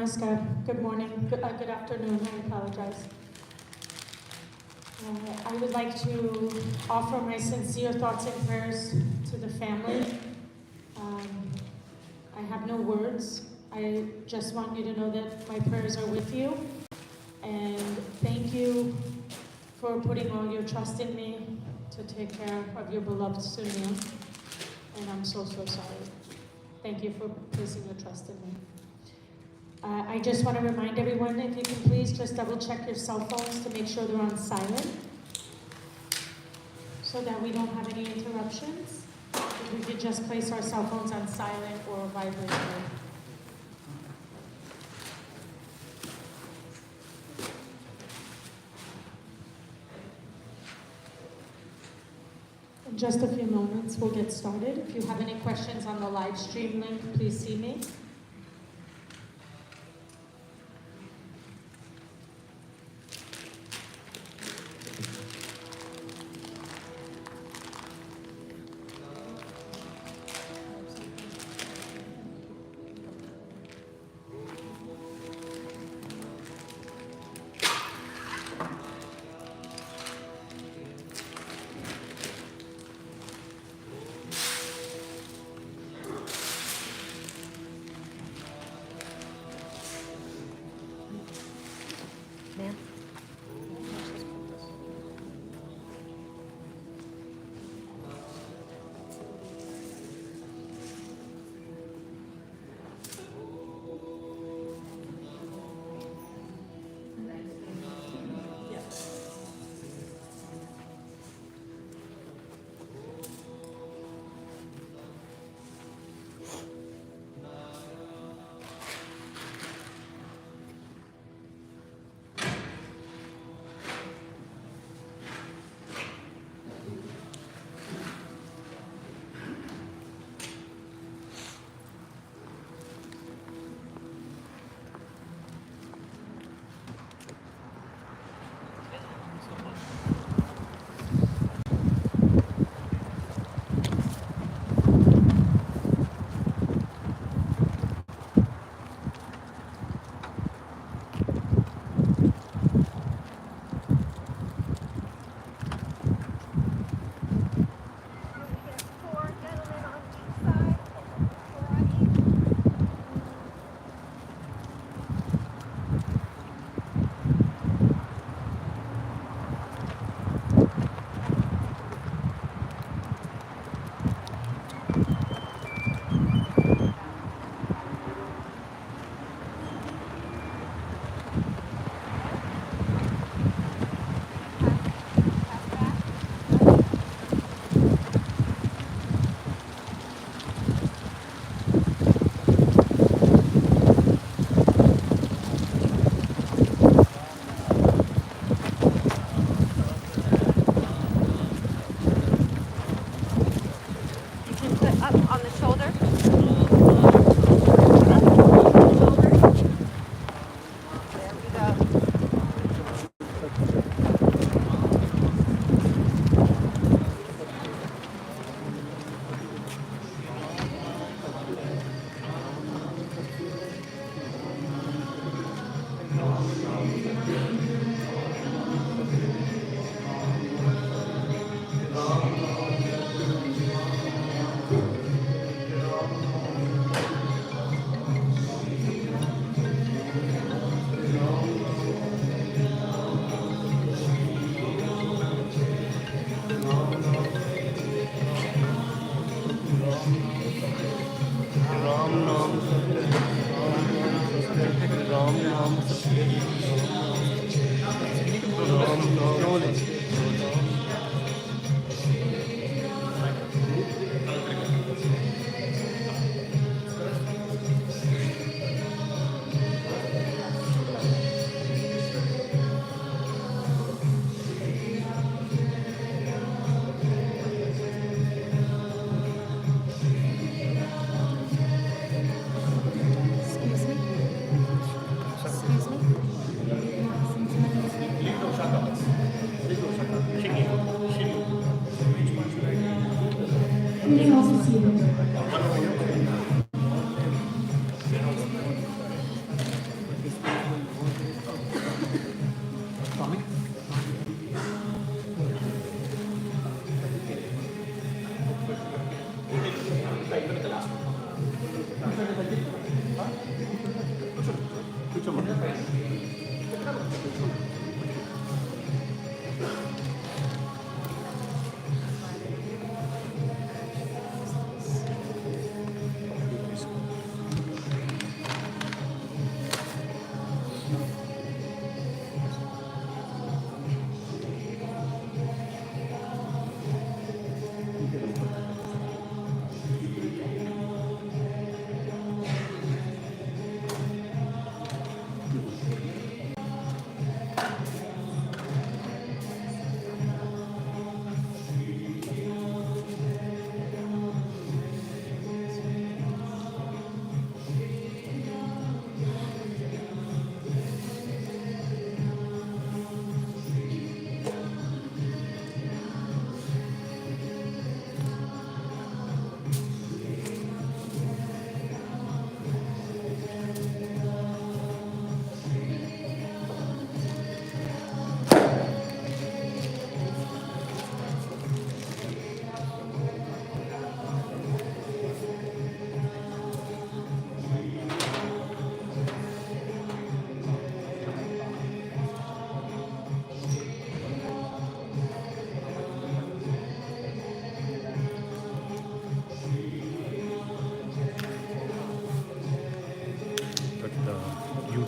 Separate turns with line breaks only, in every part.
Namaskar. Good morning. Good afternoon. I apologize. I would like to offer my sincere thoughts and prayers to the family. I have no words. I just want you to know that my prayers are with you. And thank you for putting all your trust in me to take care of your beloved Sunil. And I'm so sorry. Thank you for placing your trust in me. I just want to remind everyone, if you can please just double check your cell phones to make sure they're on silent so that we don't have any interruptions. If we could just place our cell phones on silent or vibrate mode. In just a few moments, we'll get started. If you have any questions on the live stream link, please see me.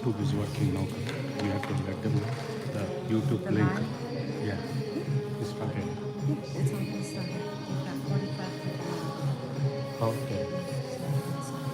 YouTube is working now. We have to let them know the YouTube
The
link.
live?
Yeah, it's started.
Yeah, it's almost started. We've got 45 people on.
Okay.
So it's started.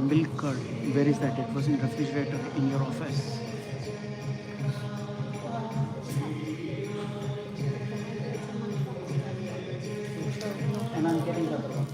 Milk card. Where is that? It was in refrigerator in your office. And I'm getting the other one.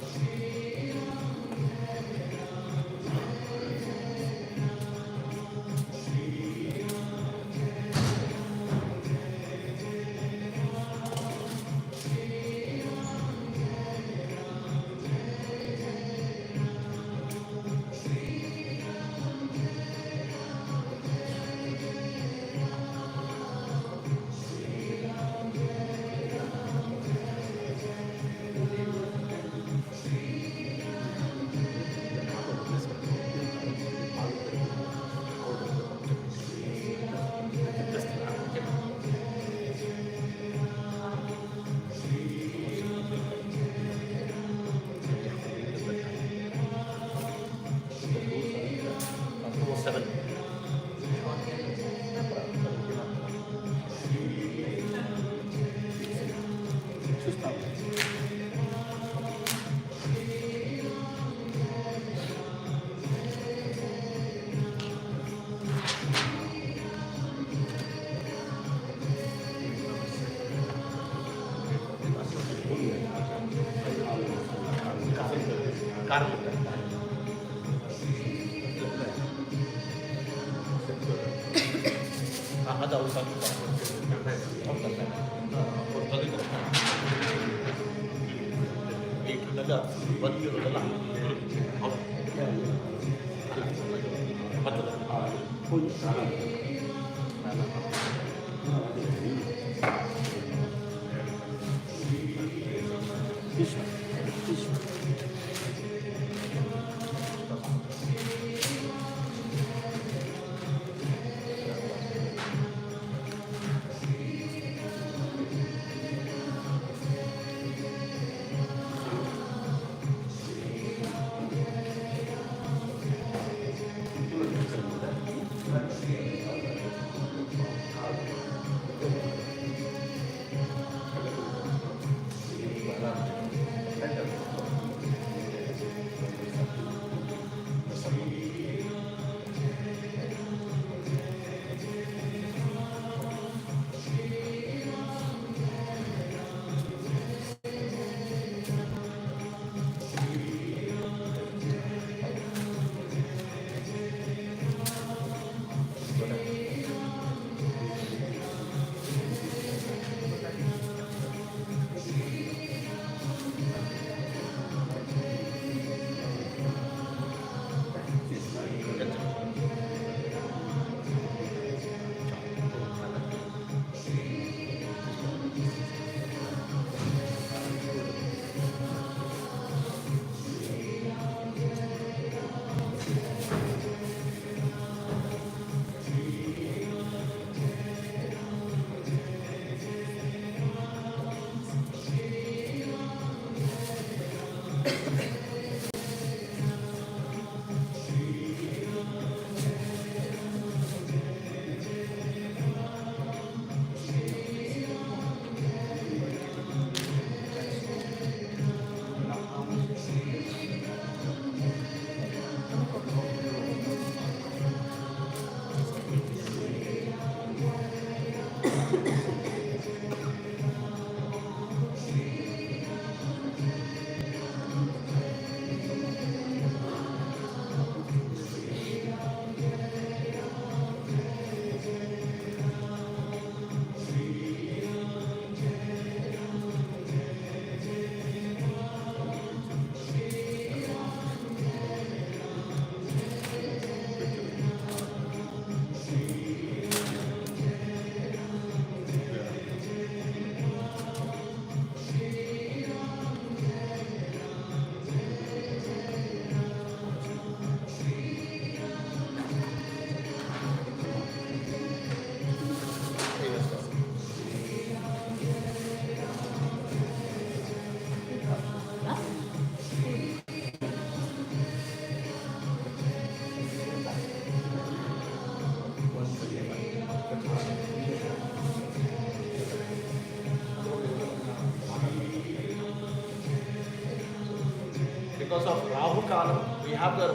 because of Rahu Kalam, we have the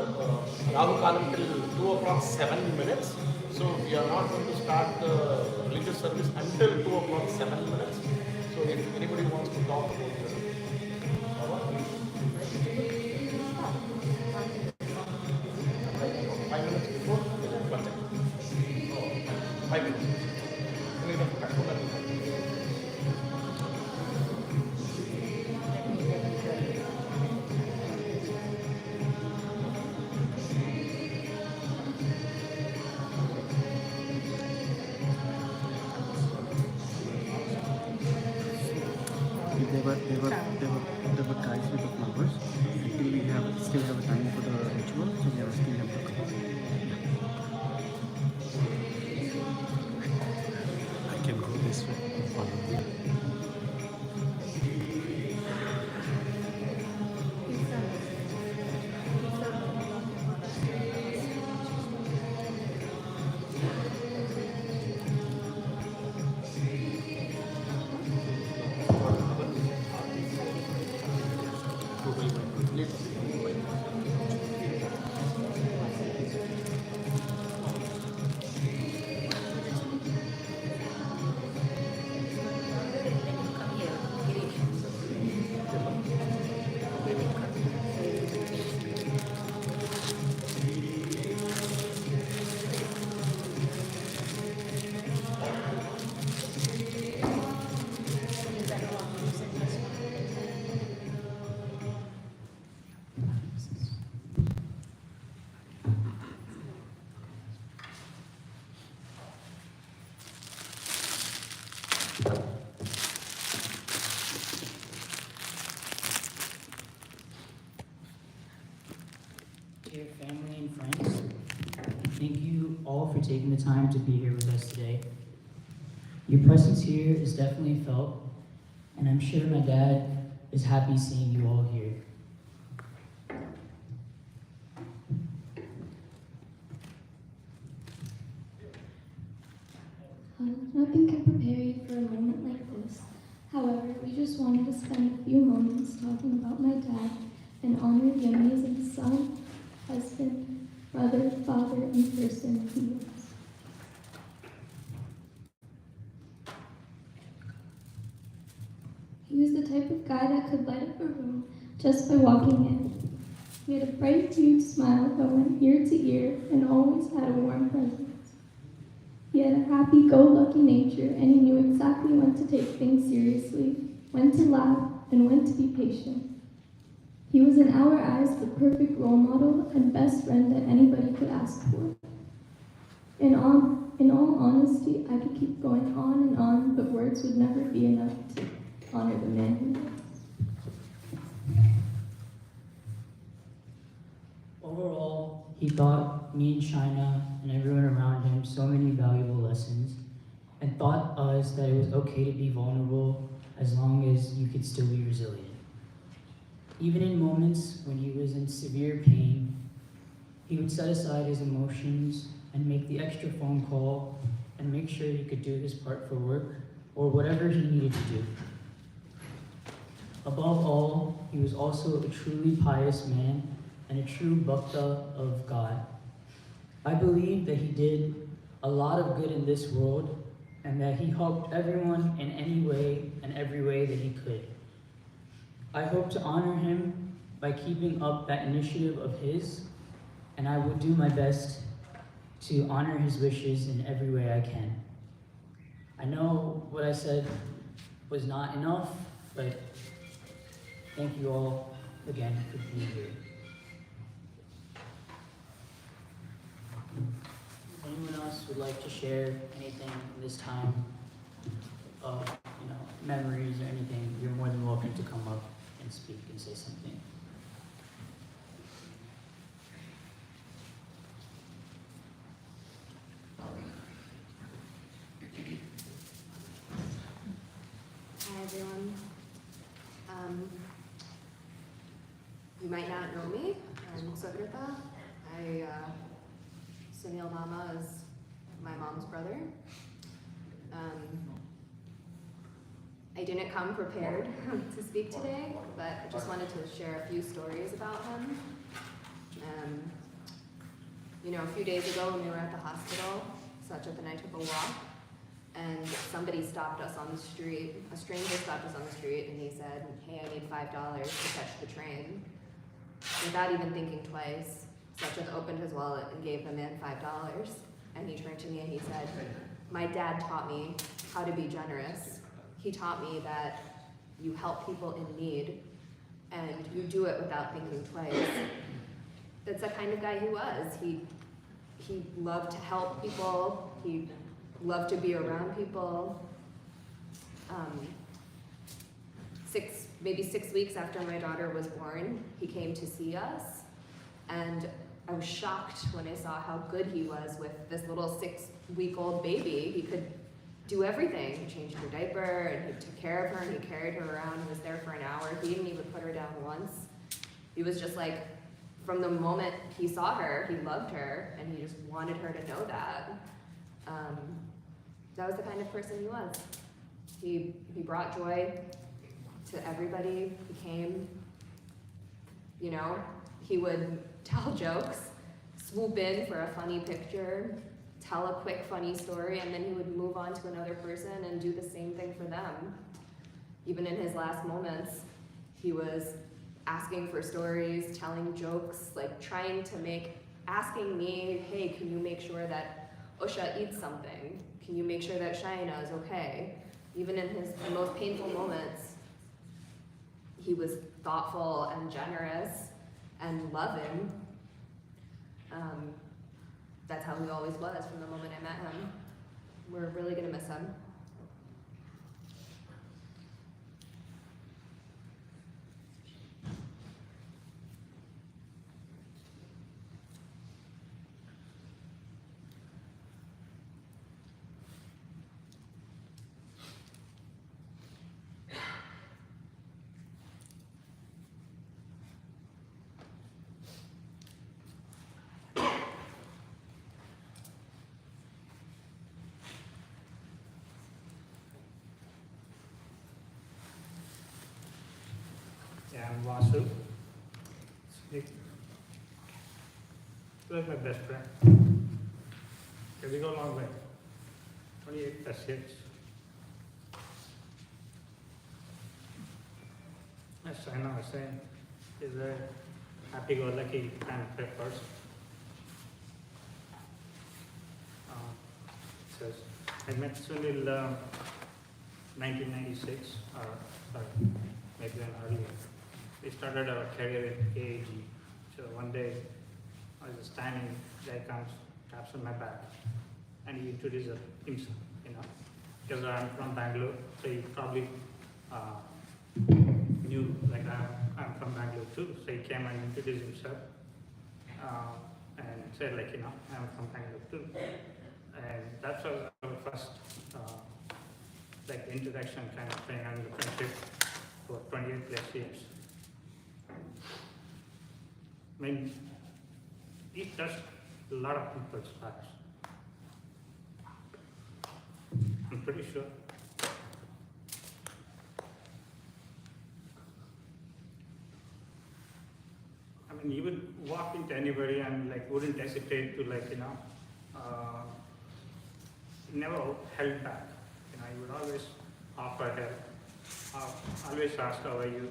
Rahu Kalam till 2 o'clock 7 minutes. So we are not going to start the religious service until 2 o'clock 7 minutes. So if anybody wants to talk about this, 5 minutes before, 1 second. 5 minutes.
There were guys with the flowers. Until we still have a time for the ritual, so we are still have to come.
I can go this way.
Dear family and friends, thank you all for taking the time to be here with us today. Your presence here is definitely felt, and I'm sure my dad is happy seeing you all here.
Nothing can prepare you for a moment like this. However, we just wanted to spend a few moments talking about my dad and honor the amazing son, husband, brother, father, and person he was. He was the type of guy that could light up a room just by walking in. He had a bright, huge smile that went ear to ear and always had a warm presence. He had a happy-go-lucky nature, and he knew exactly when to take things seriously, when to laugh, and when to be patient. He was in our eyes the perfect role model and best friend that anybody could ask for. In all honesty, I could keep going on and on, but words would never be enough to honor the man he was.
Overall, he taught me and China and everyone around him so many valuable lessons and taught us that it was okay to be vulnerable as long as you could still be resilient. Even in moments when he was in severe pain, he would set aside his emotions and make the extra phone call and make sure he could do his part for work or whatever he needed to do. Above all, he was also a truly pious man and a true bhakta of God. I believe that he did a lot of good in this world and that he helped everyone in any way and every way that he could. I hope to honor him by keeping up that initiative of his, and I will do my best to honor his wishes in every way I can. I know what I said was not enough, but thank you all again for being here. If anyone else would like to share anything in this time of memories or anything, you're more than welcome to come up and speak and say something.
Hi everyone. You might not know me. I'm Sukrita. Sunil Mama is my mom's brother. I didn't come prepared to speak today, but I just wanted to share a few stories about him. A few days ago when we were at the hospital, Sachit and I took a walk, and somebody stopped us on the street. A stranger stopped us on the street, and he said, "Hey, I need $5 to catch the train." Without even thinking twice, Sachit opened his wallet and gave the man $5. And he turned to me and he said, "My dad taught me how to be generous. He taught me that you help people in need, and you do it without thinking twice." That's the kind of guy he was. He loved to help people. He loved to be around people. Maybe 6 weeks after my daughter was born, he came to see us, and I was shocked when I saw how good he was with this little 6-week-old baby. He could do everything. He changed her diaper, and he took care of her, and he carried her around. He was there for an hour. He didn't even put her down once. He was just like, from the moment he saw her, he loved her, and he just wanted her to know that. That was the kind of person he was. He brought joy to everybody. He came, he would tell jokes, swoop in for a funny picture, tell a quick funny story, and then he would move on to another person and do the same thing for them. Even in his last moments, he was asking for stories, telling jokes, like asking me, "Hey, can you make sure that Usha eats something? Can you make sure that Shaina is okay?" Even in his most painful moments, he was thoughtful and generous and loving. That's how he always was from the moment I met him. We're really gonna miss him.
Yeah, I'm Vasu. He was my best friend. Okay, we go a long way. 28 plus years. As Shaina was saying, he's a happy-go-lucky kind of person. Says, I met Sunil 1996, or sorry, maybe then earlier. We started our career in AAG. So one day, I was standing, guy comes, taps on my back, and he introduced himself, because I'm from Bangalore, so he probably knew, like, I'm from Bangalore too, so he came and introduced himself, and said, like, I'm from Bangalore too. And that was our first, introduction kind of thing, and the friendship for 28 plus years. I mean, he touched a lot of people's lives. I'm pretty sure. I mean, you would walk into anybody and wouldn't hesitate to never held back. You would always offer help, always ask how are you,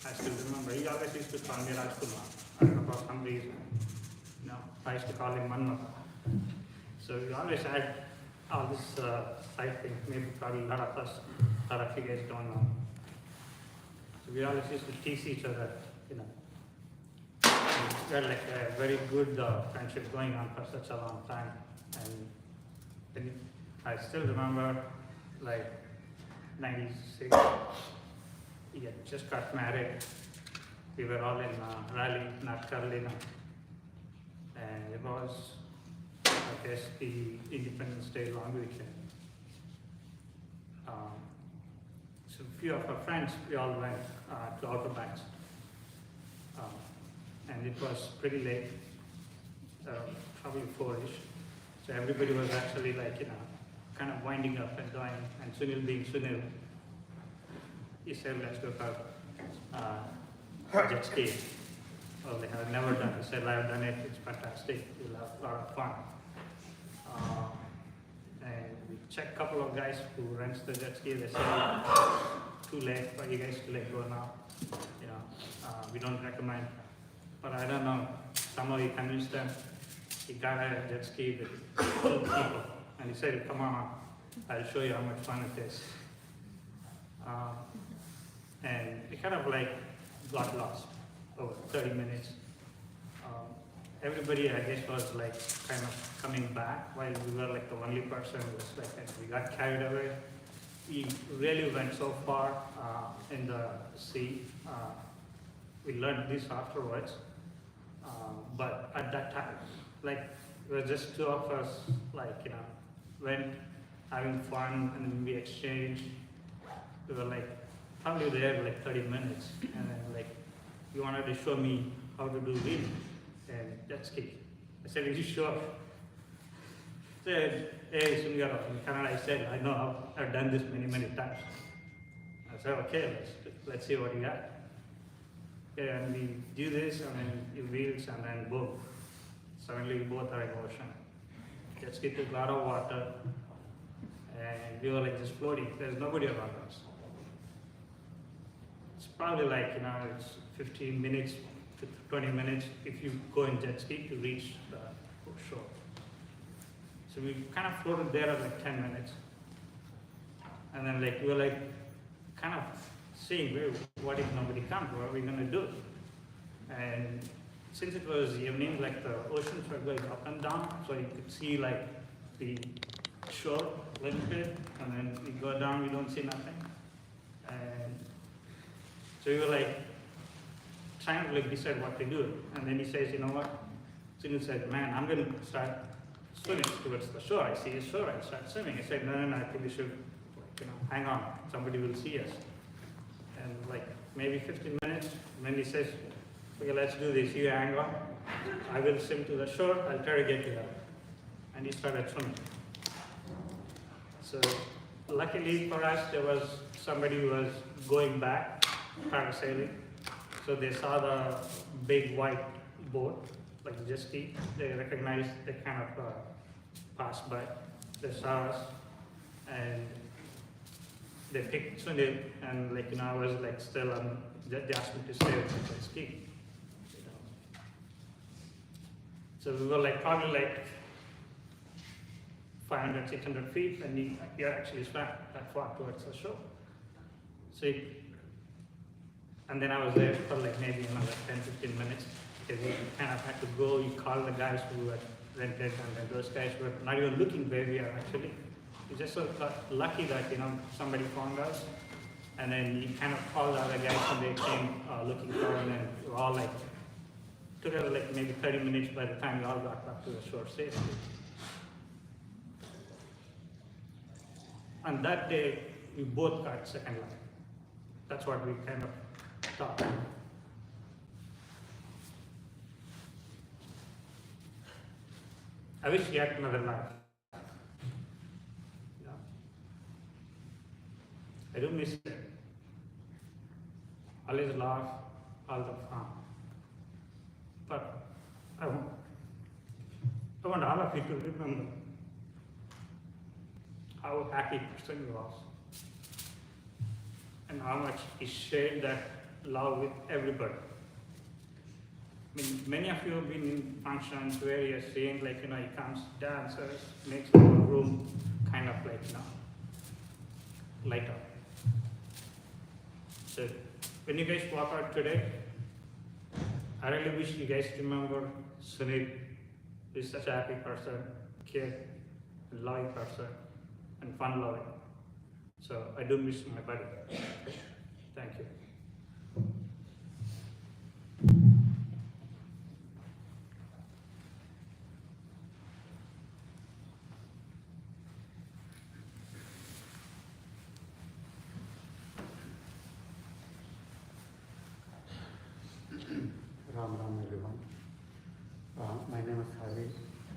I still remember, he always used to call me Rajkumar. I don't know, for some reason. I used to call him Manmata. So we always had all this side thing, maybe probably a lot of us, a lot of you guys don't know. So we always used to tease each other, We had a very good friendship going on for such a long time. And then I still remember 96, he had just got married. We were all in Raleigh, North Carolina. And it was, I guess, the Independence Day long weekend. So a few of our friends, we all went to Outer Banks. And it was pretty late, probably 4-ish. So everybody was actually kind of winding up and going, and Sunil being Sunil, he said, let's go for jet ski. I was like, I've never done it. He said, I've done it, it's fantastic, you'll have a lot of fun. And we checked a couple of guys who rents the jet ski. They said, too late for you guys to let go now. You know, we don't recommend. But I don't know, somehow he convinced them. He got a jet ski with 2 people. And he said, come on, I'll show you how much fun it is. And we kind of like got lost over 30 minutes. Everybody, I guess, was like kind of coming back while we were like the only person who was like, we got carried away. We really went so far in the sea. We learned this afterwards. But at that time, like, it was just 2 of us, like, you know, went having fun and then we exchanged. We were like, probably there like 30 minutes. And then like, he wanted to show me how to do reading and jet ski. I said, are you sure? He said, hey, Sunil, in Canada, I said, I know, I've done this many times. I said, okay, let's see what you got. Okay, and we do this, and then it wheels, and then boom. Suddenly we both are in ocean. Jet ski took a lot of water, and we were like just floating. There's nobody around us. It's probably like, you know, it's 15 minutes to 20 minutes if you go in jet ski to reach the shore. So we kind of floated there at like 10 minutes. And then like, we were like kind of seeing, what if nobody comes, what are we gonna do? And since it was evening, like the oceans were going up and down, so you could see like the shore a little bit, and then we go down, we don't see nothing. And so we were like trying to like decide what to do. And then he says, you know what? Sunil said, man, I'm gonna start swimming towards the shore. I see a shore, I start swimming. I said, no, I think we should, like, you know, hang on, somebody will see us. And like maybe 15 minutes, and then he says, okay, let's do this. You hang on. I will swim to the shore. I'll try to get you there. And he started swimming. So luckily for us, there was somebody who was going back, parasailing. So they saw the big white boat, like the jet ski. They recognized, they kind of passed by. They saw us, and they picked Sunil, and like, you know, I was like still on, they asked me to stay with the jet ski. You know. So we were like probably like 500, 600 feet, and he actually swam that far towards the shore. So, and then I was there for like maybe another 10, 15 minutes, because we kind of had to go, you call the guys who had rented, and then those guys were not even looking where we are actually. We just so lucky that, you know, somebody found us, and then he kind of called the other guys, and they came looking for him, and we were all like, took us like maybe 30 minutes by the time we all got back to the shore safely. And that day, we both got second life. That's what we kind of thought. I wish he had another life. Yeah. I do miss it. Always laugh, all the fun. But I want all of you to remember how happy person he was, and how much he shared that love with everybody. I mean, many of you have been in functions where you're seeing, like, you know, he comes, dances, makes the whole room kind of like, you know, light up. So when you guys walk out today, I really wish you guys remember Sunil is such a happy person, kid, and loving person, and fun loving. So I do miss my buddy. Thank you.
Ram everyone. My name is Hari.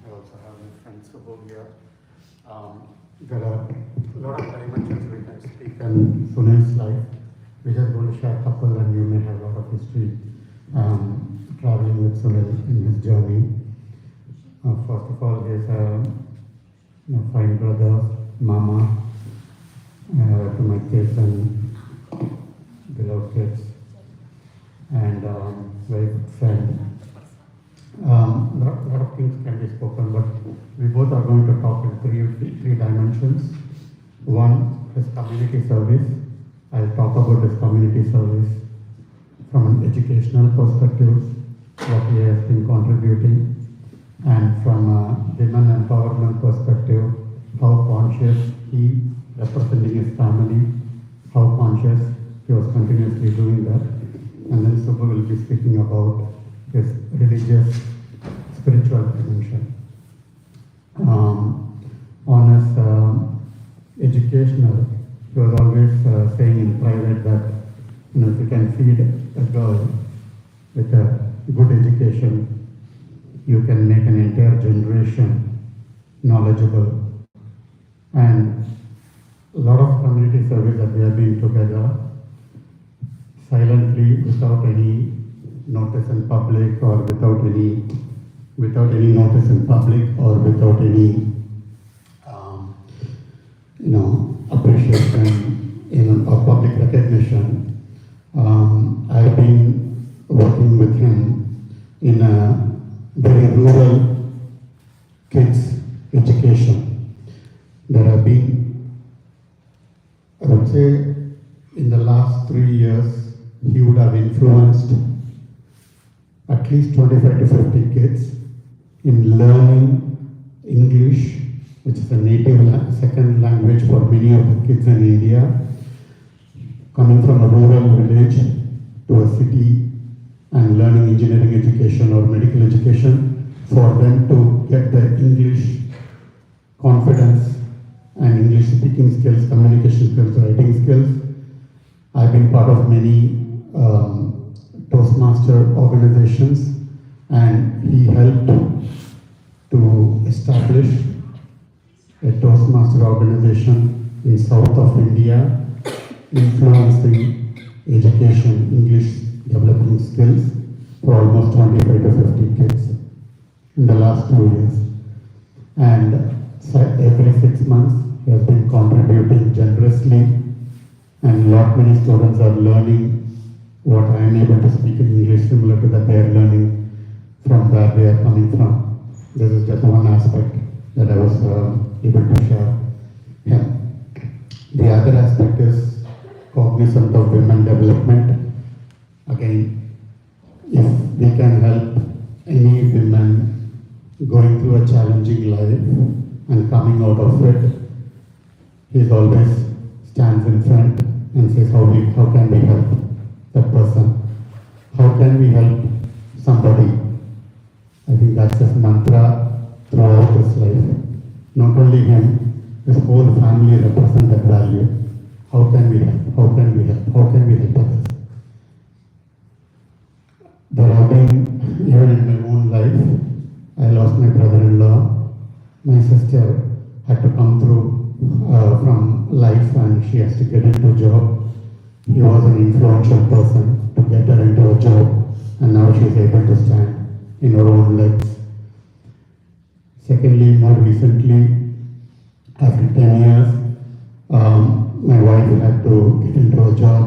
I also have my friends who go here. There are a lot of dimensions we can speak in Sunil's life.
we're just going to share a couple, and you may have a lot of history traveling with Sunil in his journey. First of all, he's a fine brother, mama, to my kids and beloved kids, and very good friend. Lot of things can be spoken, but we both are going to talk in three dimensions. One is community service. I'll talk about this community service from an educational perspective, what he has been contributing, and from a women empowerment perspective, how conscious he, representing his family, how conscious he was continuously doing that. And then Subbu will be speaking about his religious, spiritual dimension. On his educational, he was always saying in private that if you can feed a girl with a good education, you can make an entire generation knowledgeable. And a lot of community service that we have been together silently, without any notice in public, or without any notice in public, or without any appreciation or public recognition. I've been working with him in a very rural kids education. There have been, I would say, in the last 3 years, he would have influenced at least 25 to 50 kids in learning English, which is a native second language for many of the kids in India, coming from a rural village to a city and learning engineering education or medical education, for them to get the English confidence and English speaking skills, communication skills, writing skills. I've been part of many Toastmaster organizations, and he helped to establish a Toastmaster organization in south of India, influencing education, English developing skills for almost 25 to 50 kids in the last 2 years. And every 6 months, he has been contributing generously, and many students are learning what I am able to speak in English, similar to that they are learning from where they are coming from. This is just one aspect that I was able to share here. The other aspect is cognizant of women development. Again, if we can help any women going through a challenging life and coming out of it, he always stands in front and says, how can we help that person? How can we help somebody? I think that's his mantra throughout his life. Not only him, his whole family represent that value. How can we help? How can we help? How can we help others? There have been, even in my own life, I lost my brother-in-law. My sister had to come through from life, and she has to get into a job. He was an influential person to get her into a job, and now she is able to stand in her own legs. Secondly, more recently, after 10 years, my wife had to get into a job.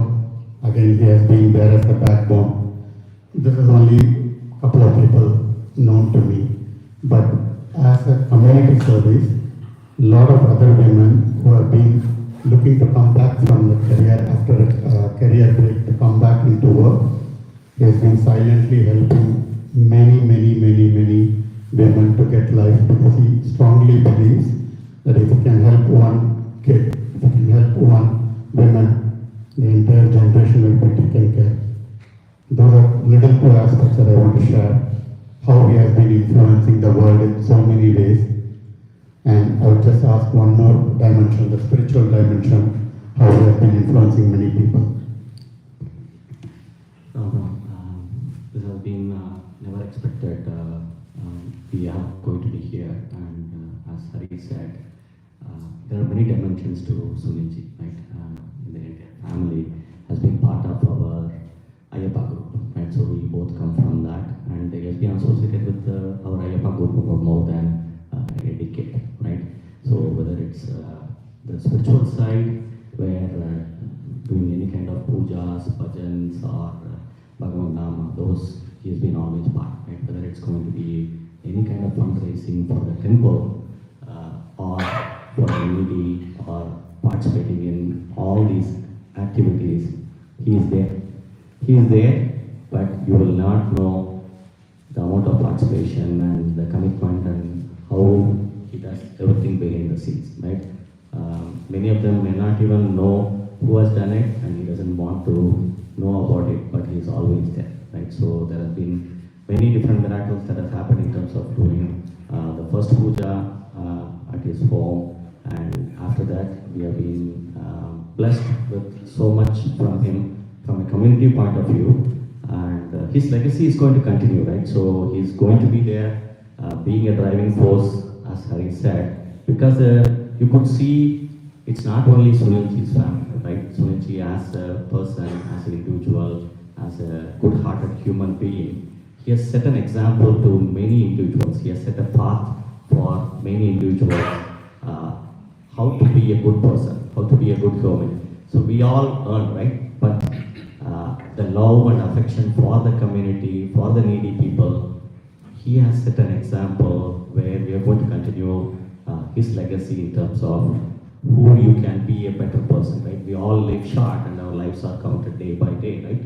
Again, he has been there as a backbone. This is only a couple of people known to me. But as a community service, a lot of other women who have been looking to come back from the career after a career break to come back into work, he has been silently helping many women to get life, because he strongly believes that if he can help one kid, if he can help one woman, the entire generation will be taken care. Those are little two aspects that I want to share, how he has been influencing the world in so many ways. And I would just ask one more dimension, the spiritual dimension, how he has been influencing many people.
This has been never expected. We are going to be here, and as Hari said, there are many dimensions to Sunilji, right? The entire family has been part the spiritual side, where doing any kind of pujas, bhajans, or Bhagavan Nama, those he has been always part, right? Whether it's going to be any kind of fundraising for the temple or for the needy or participating in all these activities, he is there. He is there, but you will not know the amount of participation and the commitment and how he does everything behind the scenes, right? Many of them may not even know who has done it, and he doesn't want to know about it, but he is always there, right? So there have been many different miracles that have happened in terms of doing the first puja at his home, and after that we have been blessed with so much from him from a community point of view, and his legacy is going to continue, right? So he's going to be there, being a driving force, as Hari said, because you could see it's not only Sunilji's family, right? Sunilji as a person, as an individual, as a good-hearted human being, he has set an example to many individuals. He has set a path for many individuals, how to be a good person, how to be a good human. So we all earn, right? But the love and affection for the community, for the needy people, he has set an example where we are going to continue his legacy in terms of who you can be a better person, right? We all live short and our lives are counted day by day, right?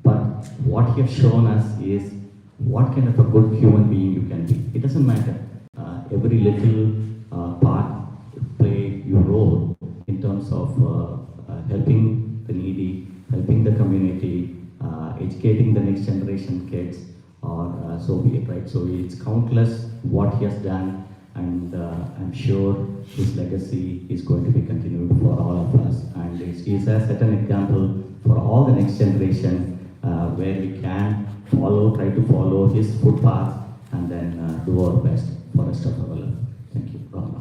But what he has shown us is what kind of a good human being you can be. It doesn't matter. Every little part play your role in terms of helping the needy, helping the community, educating the next generation kids, or so be it, right? So it's countless what he has done, and I'm sure his legacy is going to be continued for all of us, and he has set an example for all the next generation where we can try to follow his footpath, and then do our best for the rest of our life. Thank you. Rama.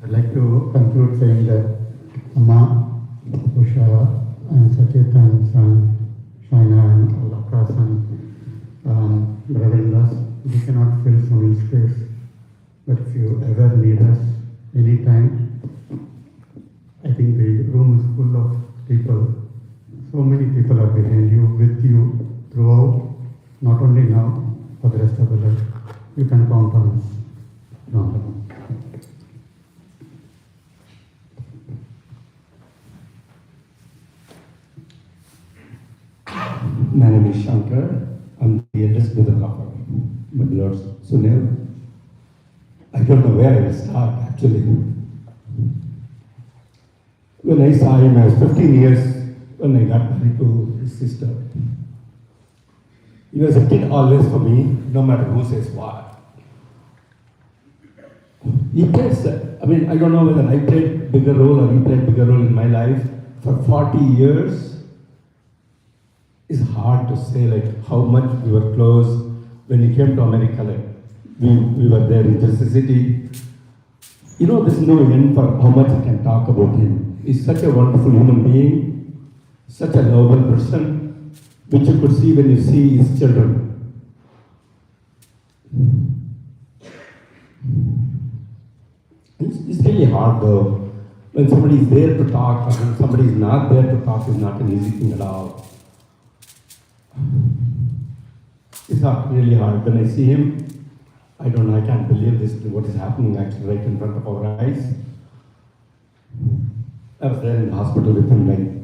I'd like to conclude saying that Amma, Puja, and Sachetan, son, Shaina, and Alakra, son, brother-in-laws, we cannot fill Sunil's space. But if you ever need us, anytime, I think the room is full of people. So many people are behind you, with you, throughout, not only now, for the rest of the life. You can count on us. Count on us.
My name is Shankar. I'm the eldest brother of my beloved Sunil. I don't know where I will start actually. When I saw him, I was 15 years when I got married to his sister. He was a kid always for me, no matter who says what. He plays, I don't know whether I played bigger role or he played bigger role in my life. For 40 years, it's hard to say like how much we were close. When he came to America, like we were there in just the city. There's no end for how much I can talk about him. He's such a wonderful human being, such a lovable person, which you could see when you see his children. It's really hard though. When somebody is there to talk, and when somebody is not there to talk, is not an easy thing at all. It's not really hard. When I see him, I can't believe this, what is happening actually right in front of our eyes. I was there in the hospital with him, like,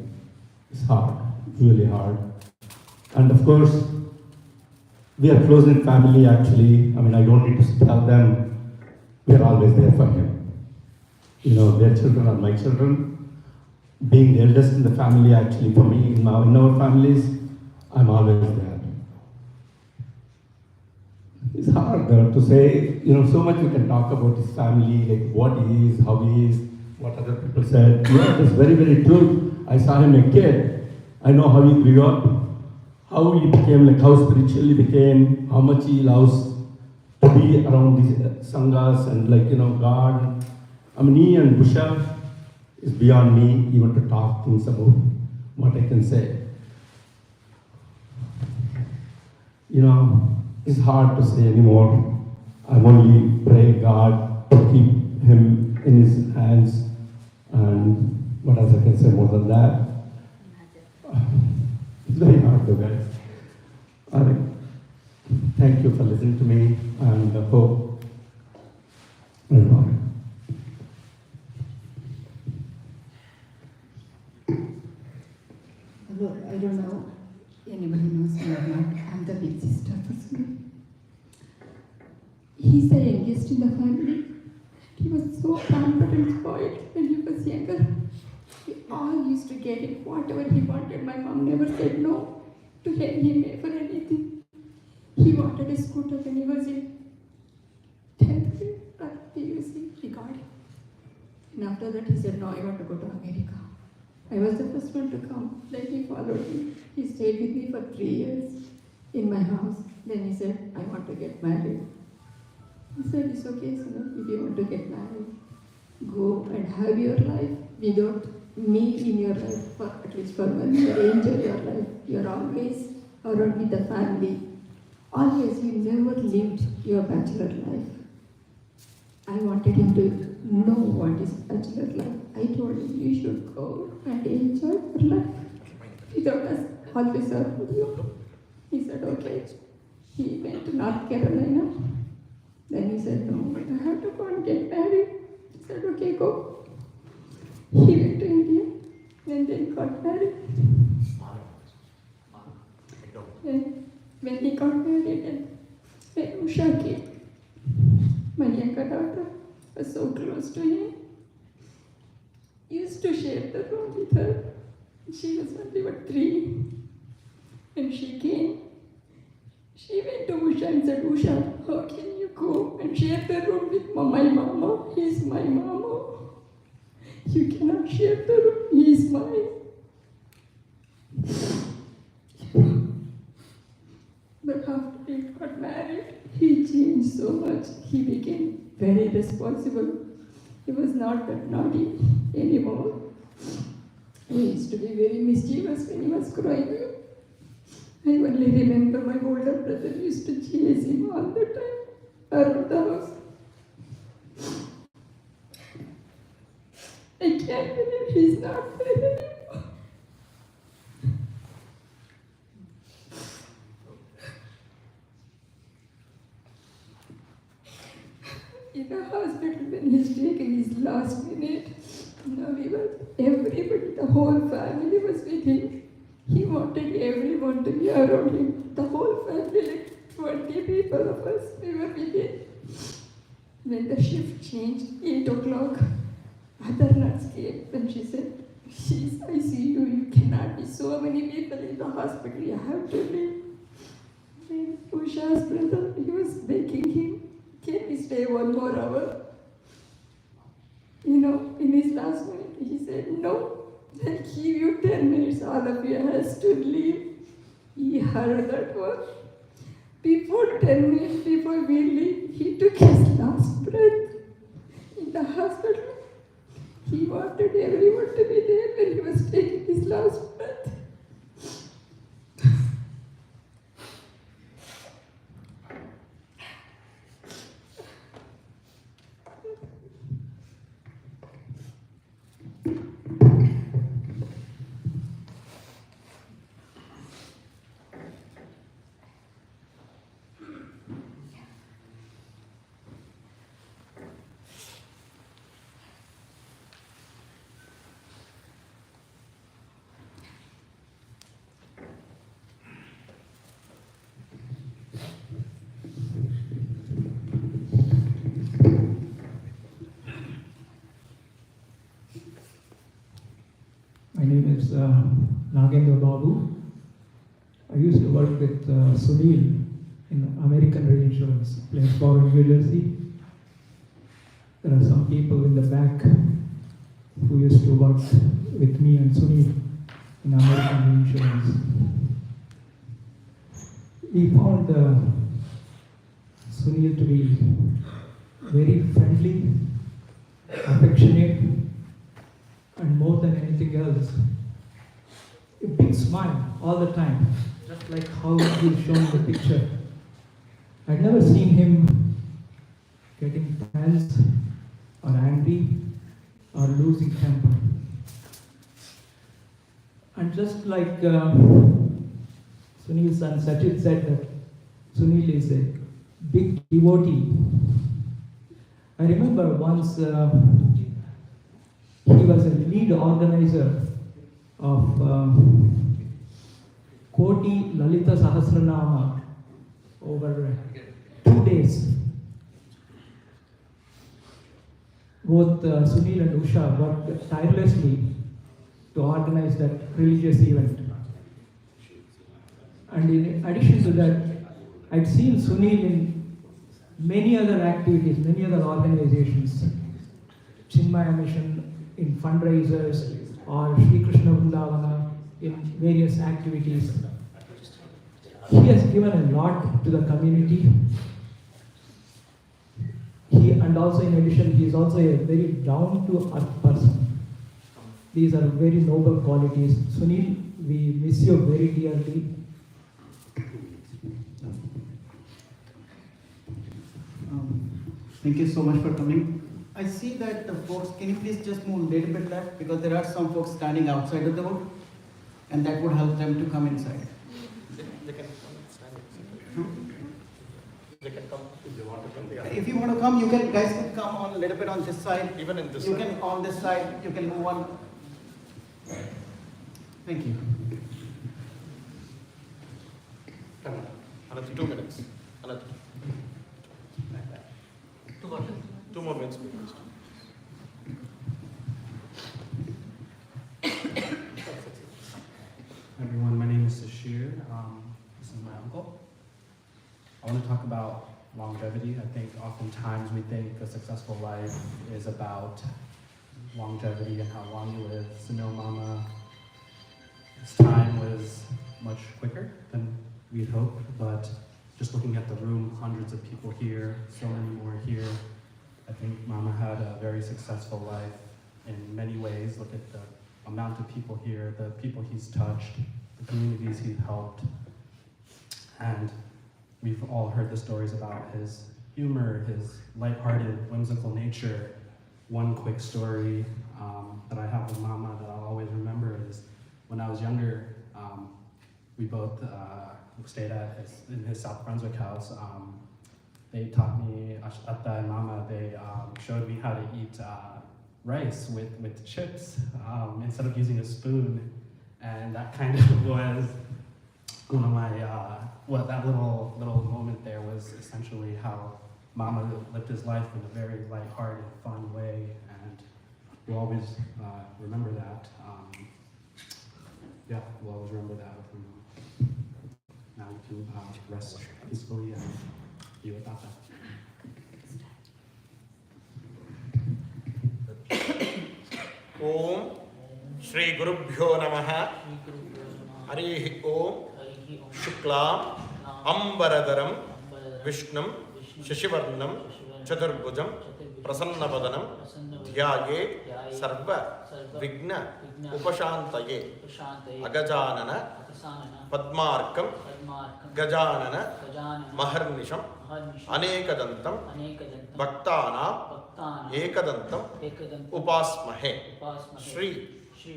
it's hard, really hard. And of course, we are close in family actually. I don't need to tell them, we are always there for him. Their children are my children. Being the eldest in the family actually, for me, in our families, I'm always there. It's hard to say, so much we can talk about his family, like what he is, how he is, what other people said. It's very, very true. I saw him a kid. I know how he grew up, how he became, like how spiritual he became, how much he loves to be around these sanghas and God. He and Puja is beyond me even to talk things about what I can say. It's hard to say anymore. I only pray God to keep him in his hands. And what else I can say more than that? It's very hard to guys. All right. Thank you for listening to me, and I hope.
Hello, I don't know anybody knows me or not. I'm the big sister for Sunil. He's the youngest in the family. He was so pampered and spoiled when he was younger. We all used to get him whatever he wanted. My mom never said no to him for anything. He wanted a scooter when he was in 10th grade at PUC. He got it. And after that he said, no, I want to go to America. I was the first one to come. Then he followed me. He stayed with me for 3 years in my house. Then he said, I want to get married. I said, it's okay, Sunil, if you want to get married, go and have your life without me in your life, for at least for 1 year. Enjoy your life. You're always around with the family. Always, you never lived your bachelor life. I wanted him to know what is bachelor life. I told him, you should go and enjoy your life without us always around you. He said, okay. He went to North Carolina. Then he said, no, I have to go and get married. He said, okay, go. He went to India and then got married. And when he got married, and when Usha came, my younger daughter was so close to him. He used to share the room with her. She was only about 3. And she came. She went to Usha and said, Usha, how can you go and share the room with my mama? He's my mama. You cannot share the room. He is mine. But after he got married, he changed so much. He became very responsible. He was not that naughty anymore. He used to be very mischievous when he was growing up. I only remember my older brother used to chase him all the time around the house. I can't believe he's not there anymore. In the hospital when he's taking his last minute, everybody, the whole family was with him. He wanted everyone to be around him. The whole family, like 20 people of us, we were with him. When the shift changed, 8 o'clock, other nurse came and she said, she's ICU, you cannot be so many people in the hospital, you have to leave. Then Usha's brother, he was begging him, can we stay 1 more hour? In his last minute, he said, no. I'll give you 10 minutes, all of you has to leave. He heard that one. Before 10 minutes, before we leave, he took his last breath in the hospital. He wanted everyone to be there when he was taking his last breath.
My name is Nagendra Babu. I used to work with Sunil in American Reinsurance, Plainsboro, New Jersey. There are some people in the back who used to work with me and Sunil in American Reinsurance. We found Sunil to be very friendly, affectionate, and more than anything else, a big smile all the time, just like how he's shown in the picture. I'd never seen him getting tense or angry angry or losing temper. And just like Sunil's son Sachin said that Sunil is a big devotee. I remember once he was a lead organizer of Koti Lalita Sahasranama over 2 days. Both Sunil and Usha worked tirelessly to organize that religious event. And in addition to that, I'd seen Sunil in many other activities, many other organizations, Chinmaya Mission in fundraisers or Sri Krishna Vrindavana in various activities. He has given a lot to the community. And also in addition, he is also a very down-to-earth person. These are very noble qualities. Sunil, we miss you very dearly.
Thank you so much for coming. I see that the folks, can you please just move a little bit left, because there are some folks standing outside of the wood, and that would help them to come inside.
They can come stand. They can come if they want to come.
If you want to come, you can, guys can come on a little bit on this side.
Even in this
you
side.
can on this side, you can move on. Thank you.
Come on. Another 2 minutes. Another 2 more minutes, please.
Everyone, my name is Sashir. This is my uncle. I want to talk about longevity. I think oftentimes we think a successful life is about longevity and how long you live. Sunil Mama, his time was much quicker than we'd hoped, but just looking at the room, hundreds of people here, so many more here. I think Mama had a very successful life in many ways. Look at the amount of people here, the people he's touched, the communities he's helped. And we've all heard the stories about his humor, his lighthearted, whimsical nature. One quick story that I have with Mama that I'll always remember is when I was younger, we both stayed in his South Brunswick house. They taught me, Atta and Mama, they showed me how to eat rice with chips instead of using a spoon. And that kind of was one of my, that little moment there was essentially how Mama lived his life in a very lighthearted, fun way. And we'll always remember that. We'll always remember that with him. Now we can rest peacefully and be without that.
Om Shri Gurubhyo Namaha Harihi Om Shuklam Ambaradaram Vishnam Shashivarnam Chaturbhujam Prasannapadanam Dhyaye Sarva Vigna Upashantaye Agajanana Padmarkam Gajanana Maharnisham Anekadantam Bhaktanam Ekadantam Upasmahe Shri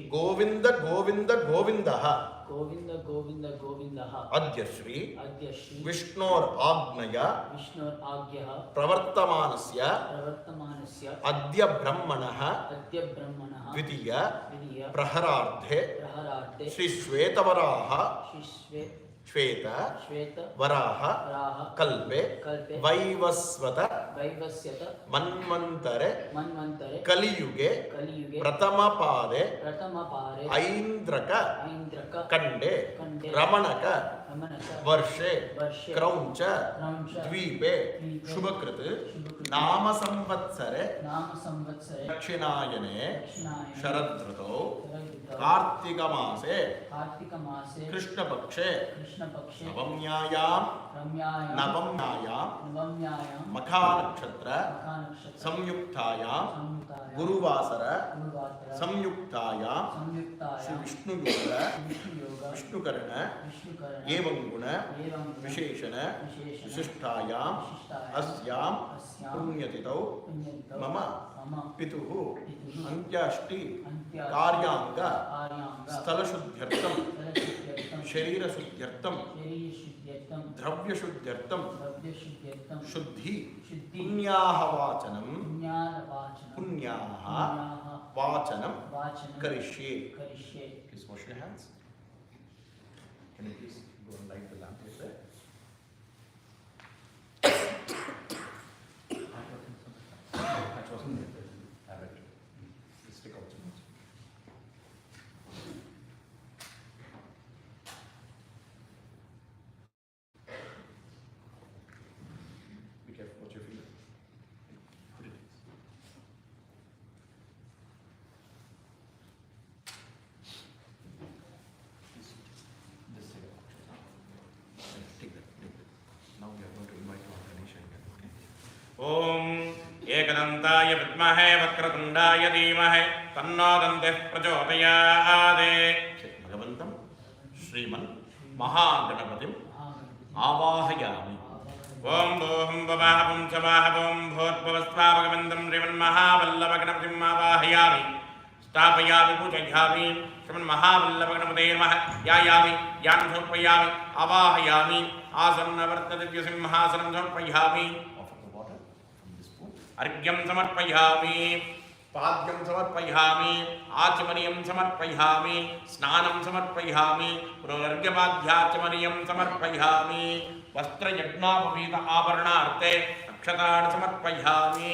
Govinda Govinda Govindaha
Govinda Govinda Govindaha
Adya Shri Vishnor Agnaya Pravartamanasya Adya Brahmanaha Vidya Praharardhe Shri Shvetavaraha Shveta Varaha Kalpe Vaivasvata Manvantare Kaliyuge Pratama Pade Aindraka Kande Ramanaka Varshe Krauncha Dvipe Shubhakriti Nama Samvatsare Dakshinayane Sharadruto Kartika Mase Krishna Pakshe Navamnyayam Makha Nakshatra Samyuktayam Guruvasara Samyuktayam Shri Vishnu Yoga Vishnu Karana Eva एवं गुण विशेषण विशिष्टायां अस्यां पुण्यतिथौ मम पितुः अन्त्याष्टि कार्याङ्ग स्थलशुद्ध्यर्थं शरीरशुद्ध्यर्थं द्रव्यशुद्ध्यर्थं शुद्धि पुण्याः वाचनं करिष्ये. Please wash your hands. Can you please go and light the lamp right there? That wasn't it. Have it. Stick out too much. Be careful what you're feeling. Put it in. This take out. Take that. Now we are going to invite our Ganesha again. Okay? Om एकदन्ताय विद्महे वक्रतुण्डाय धीमहि तन्नो दन्तिः प्रचोदयात्. भगवन्तं श्रीमन् महागणपतिम् आवाहयामि. ओम भूं भुवः भुं स्वः भूं भूर्भुवस्वाहा भगवन्तं श्रीमन्महावल्लभगणपतिम् आवाहयामि. स्थापयामि पूजयामि. श्रीमन्महावल्लभगणपते नमः. ध्यायामि ध्यानं समर्पयामि. आवाहयामि. आसन्नवर्तदिव्यसिंहासनं समर्पयामि. अर्घ्यं समर्पयामि. पाद्यं समर्पयामि. आचमनीयं समर्पयामि. स्नानं समर्पयामि. पुनरर्घ्यपाद्याचमनीयं समर्पयामि. वस्त्रयज्ञोपवीत आभरणार्थे अक्षतान् समर्पयामि.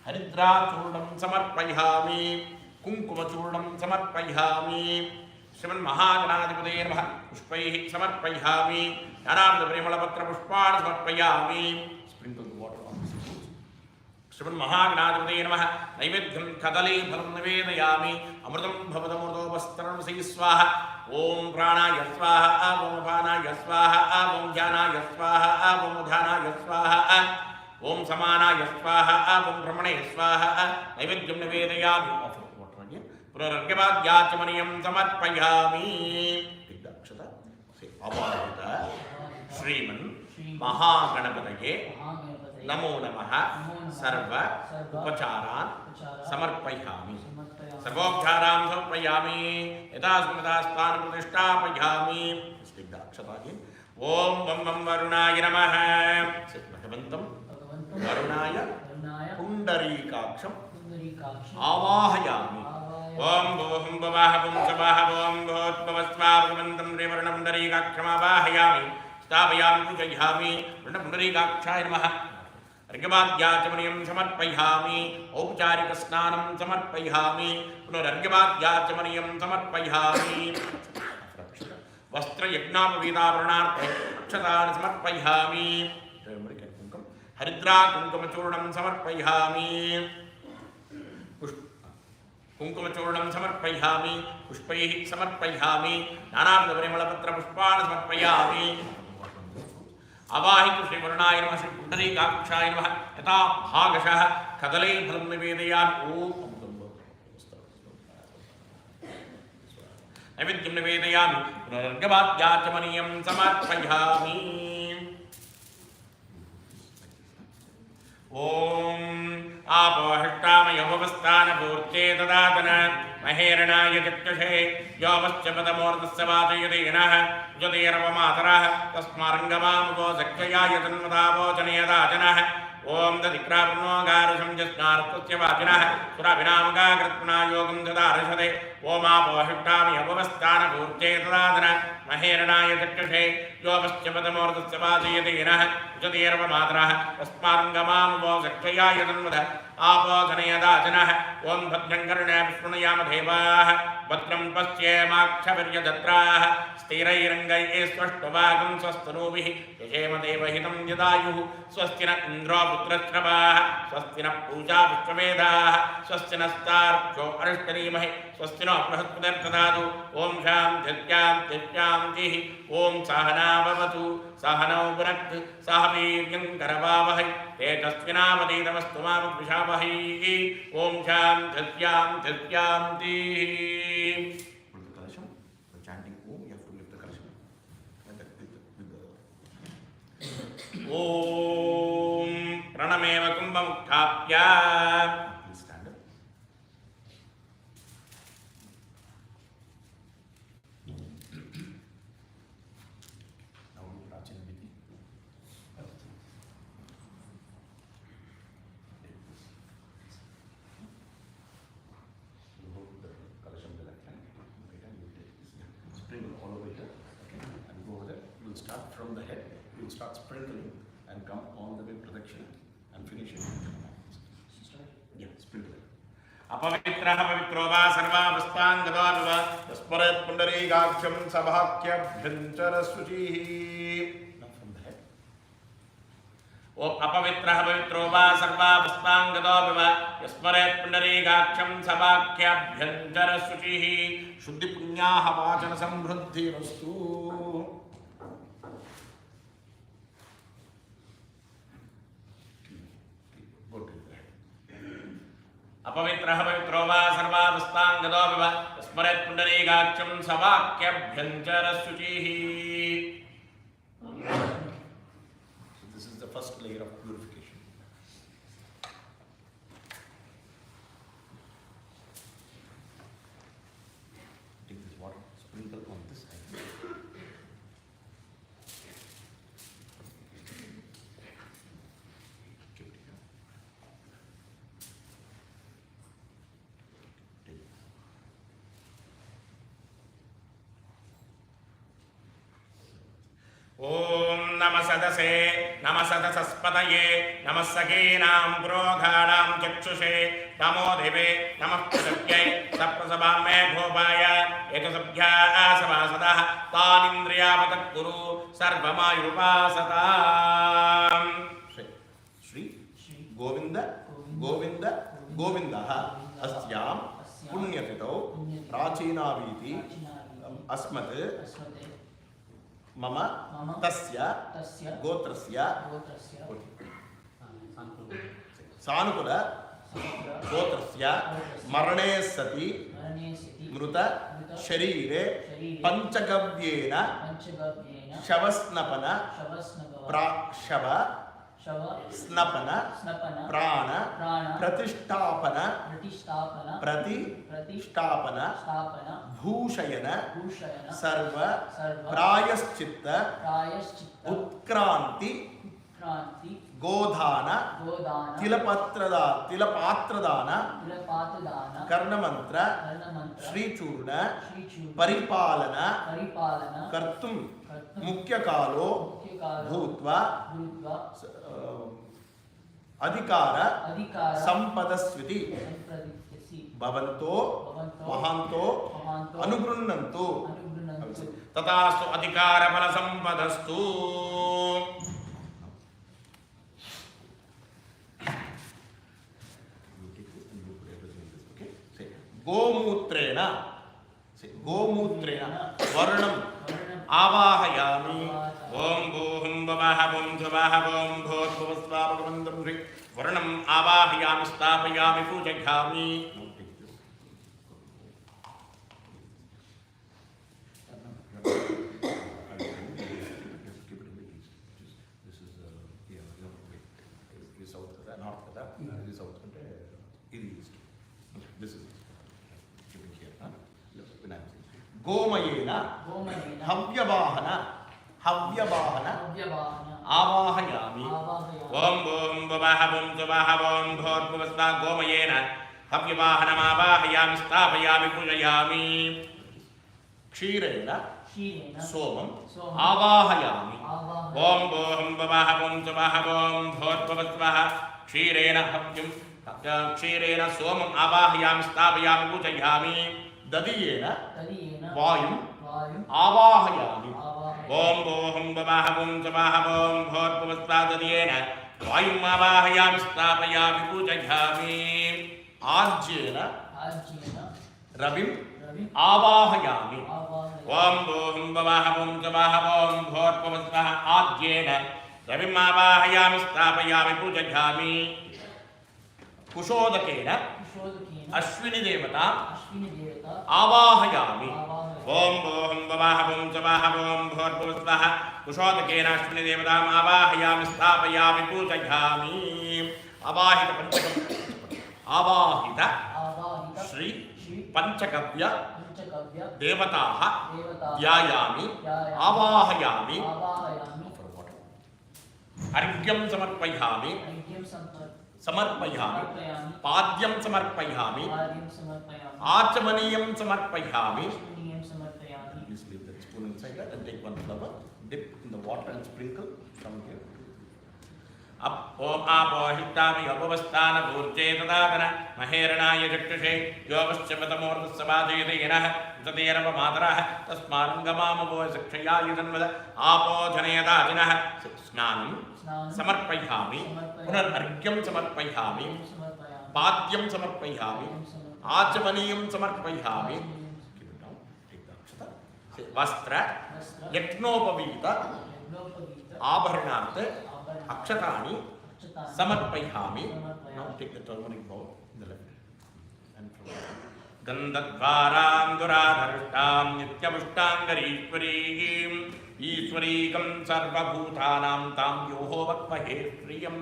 हरिद्राचूर्णं समर्पयामि. कुङ्कुमचूर्णं समर्पयामि. श्रीमन्महागणाधिपतये नमः. पुष्पैः समर्पयामि. नानाविधपरिमलपत्रपुष्पाणि समर्पयामि. Sprinkle the water on this food. श्रीमन्महागणाधिपतये नमः. नैवेद्यं कदलीफलं निवेदयामि. अमृतं भवदमृतोपस्तरणं स्वाहा. ओम प्राणाय स्वाहा. ओम अपानाय स्वाहा. ओम ध्यानाय स्वाहा. ओम ध्यानाय स्वाहा. ओम समानाय स्वाहा. ओम भ्रमणे स्वाहा. नैवेद्यं निवेदयामि. पुनरर्घ्यपाद्याचमनीयं समर्पयामि. अवाहित श्रीमन् महागणपतये नमो नमः. सर्व उपचारान् समर्पयामि. सर्वोपचारान् समर्पयामि. यथास्मृतास्थानं प्रतिष्ठापयामि. ओम वं वं वरुणाय नमः. भगवन्तं वरुणाय पुण्डरीकाक्षं आवाहयामि. ओम भूं भुवः भुं स्वः भूं भूर्भुवस्वाहा भगवन्तं श्रीवरुणं पुण्डरीकाक्षम् आवाहयामि. स्थापयामि पूजयामि. पुण्डरीकाक्षाय नमः. अर्घ्यपाद्याचमनीयं समर्पयामि. औपचारिकस्नानं समर्पयामि. पुनरर्घ्यपाद्याचमनीयं समर्पयामि. वस्त्रयज्ञोपवीताभरणार्थे अक्षतान् समर्पयामि. हरिद्राकुङ्कुमचूर्णं समर्पयामि. कुङ्कुमचूर्णं समर्पयामि. पुष्पैः समर्पयामि. नानाविधपरिमलपत्रपुष्पाणि समर्पयामि. आवाहितु श्रीवरुणाय नमः. श्रीपुण्डरीकाक्षाय नमः. यथा भागशः कदलीफलं निवेदयामि. ओम नैवेद्यं निवेदयामि. पुनरर्घ्यपाद्याचमनीयं समर्पयामि. ओम आपोहिष्टामयोपस्थानपूर्ते ददातन महेरणाय चक्षुषे योवश्च पदमूर्धस्य वाचयतेनः उजतेरवमातरः तस्मारङ्गमामुपो सख्ययाय तन्मदावोचनयदाचनः. ओम दधिक्रावृणो गारुषं जस्नार्तस्य वाचिनः सुराभिनामगाकृत्पुना योगं ददार्शते. ओमापोहिष्टामयोपस्थानपूर्ते ददातन महेरणाय चक्षुषे योवश्च पदमूर्धस्य वाचयतेनः उजतेरवमातरः तस्मारङ्गमामुपो सख्ययाय तन्मद आपोधनयदाचनः. ओम भद्रं कर्णे विष्णुयाम देवाः. भद्रं पश्येमाक्षवीर्यदत्राः. स्थिरैरङ्गैः स्वष्टवागं स्वस्तनूभिः यजेम देवहितं यदायुः. स्वस्ति न इन्द्रो पुत्रश्रवाः. स्वस्ति न पूजा विश्ववेदाः. स्वस्ति नस्तार्क्ष्यो अरिष्टनीमहि. स्वस्ति नो बृहस्पतिर्ददातु. ओम शान्तिर्शान्तिः. ओम सहना भवतु. सहनौ भुनक्तु. सह वीर्यं करवावहै. तेजस्विनावधीतमस्तु मा विद्विषावहै. ओम शान्तिर्शान्तिः. Chanting Om, you have to lift the collection with Om Pranameva Kumbhamukhapya. Please stand up. Now Prachina Vidhi. You hold the Kalasham in the left hand. Right hand, you take this. Sprinkle all over here. Okay. And go over there. You will start from the head. You will start sprinkling and come all the way protection and finish it. Yeah, sprinkle it. Apavitraha pavitro va sarva vaspangado va yasmarat pundarikaksham sabhakyabhyanchara suchihi. Now from the head. Om apavitraha pavitro va sarva vaspangado va yasmarat pundarikaksham sabhakyabhyanchara suchihi. Shuddhi punyaha vachana samruddhi vastu. अपवित्रः पवित्रो वा सर्वावस्थांगतो विवा स्मरेत् पुण्डरीकाक्षं सवाक्यभ्यञ्चरशुचिः. This is the first layer of purification. Take this water, sprinkle on this side. Om Namah Sadase, Namah Sadasaspataye, Namah Sakinam Proghanam Chakshushe, Namo Deve, Namah Prasabhye, Saprasabhame Bhopaya, Ekasabhya Asavasadaha, Tanindriya Patakuru, Sarvamayupasatam. Shri Govinda, Govinda, Govindaha, Asyam, Punyatito, Prachinaviti, Asmat, Mama Tasya Gotrasya Sanukula Gotrasya Marane Sati Mruta Sharire Panchagavyena Shavasnapana Prakshava Snapana Prana Pratishtapana Pratishtapana Bhushayana Sarva Prayaschitta Utkranti Godhana Tilapatradana Karnamantra Shri Churna Paripalana Kartum Mukhya Kalo Bhutva Adhikara Sampadasviti Bhavanto Mahanto Anugrunnanto Tatastu Adhikara Bala Sampadastu. Gomutrena Varnam Avahayami Om Bhum Bavaha Bum Javaha Bum Bhot Bhavasvabhavandam Ri Varnam Avahayami Stapayami Pujaghami. This is south north this is south east. This is Gomayena Havyavahana Avahayami Om Bhum Bavaha Bum Javaha Bum Bhot Bhavasva Gomayena Havyavahanam Avahayami Stapayami Pujayami Kshirena Somam Avahayami Om Bhum Bavaha Bum Javaha Bum Bhot Bhavasva Kshirena Kshirena Somam Avahayami Stapayami Pujayami Dadiyena Vayum Avahayami Om Bhum Bavaha Bum Javaha Bum Bhot Bhavasva Dadiyena Vayum Avahayami Stapayami Pujayami Ajyena Ravim Avahayami Om Bhum Bavaha Bum Javaha Bum Bhot Bhavasva Ajyena Ravim Avahayami Stapayami Pujayami कुशोदकेन Ashwini देवता आवाहयामि ओम भूं भुवः भुं स्वः भुं भूर्भुवः कुशोदकेन अश्विनी देवताम् आवाहयामि स्थापयामि पूजयामि आवाहित पंचकं आवाहित श्री पंचकव्य देवताः ध्यायामि आवाहयामि अर्घ्यं समर्पयामि समर्पयामि पाद्यं समर्पयामि आचमनीयं समर्पयामि. Please leave that spoon inside that and take one flower, dip in the water and sprinkle from here. Up om apohittami yopavasthana purje tadadana maheranaaya jaktushe yovaschavatamortasavadayena taderava matarah tasmarangamamovo sakshayayudanvada apo janayadajinah snanam समर्पयामि पुनर्घ्यं समर्पयामि पाद्यं समर्पयामि आचमनीयं समर्पयामि वस्त्र यज्ञोपवीत आभरणार्थ अक्षतानि समर्पयामि. Now take the turmeric bowl in the left and गन्धद्वारां दुराधर्ष्टां नित्यपुष्टाङ्गरीश्वरीं ईश्वरीकं सर्वभूतानां तां योः वक्महे प्रियं.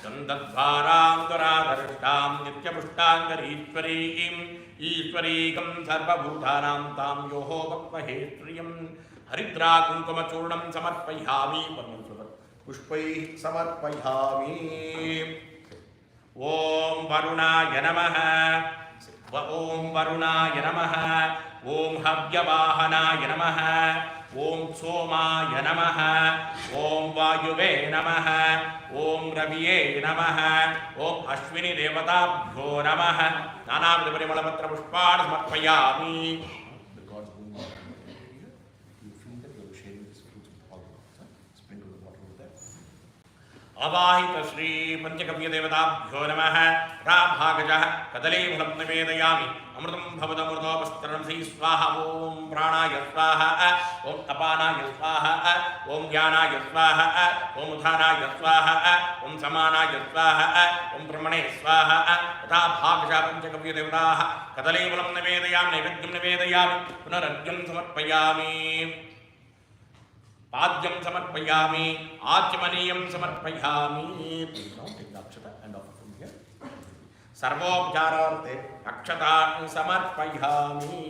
गन्धद्वारां दुराधर्ष्टां नित्यपुष्टाङ्गरीश्वरीं ईश्वरीकं सर्वभूतानां तां योः वक्महे प्रियं. हरिद्रा कुङ्कुमचूर्णं समर्पयामि पुष्पैः समर्पयामि. ओम वरुणाय नमः ओम वरुणाय नमः ओम हव्यवाहनाय नमः ओम सोमाय नमः ओम वायुवे नमः ओम रविये नमः ओम अश्विनी देवताभ्यो नमः. नानाविध परिमलपत्र पुष्पाणि समर्पयामि. अवाहित श्री पंचकव्य देवताभ्यो नमः. राभागजः कदलीफलं निवेदयामि. अमृतं भवदमृतोपस्तरणं श्री स्वाहा. ओम प्राणाय स्वाहा ओम अपानाय स्वाहा ओम ज्ञानाय स्वाहा ओम उधानाय स्वाहा ओम समानाय स्वाहा ओम ब्रह्मणे स्वाहा. तथा भागजः पंचकव्य देवताः कदलीफलं निवेदयामि नैवेद्यं निवेदयामि. पुनरर्घ्यं समर्पयामि पाद्यं समर्पयामि आचमनीयं समर्पयामि. सर्वोपचारार्थे अक्षतानि समर्पयामि.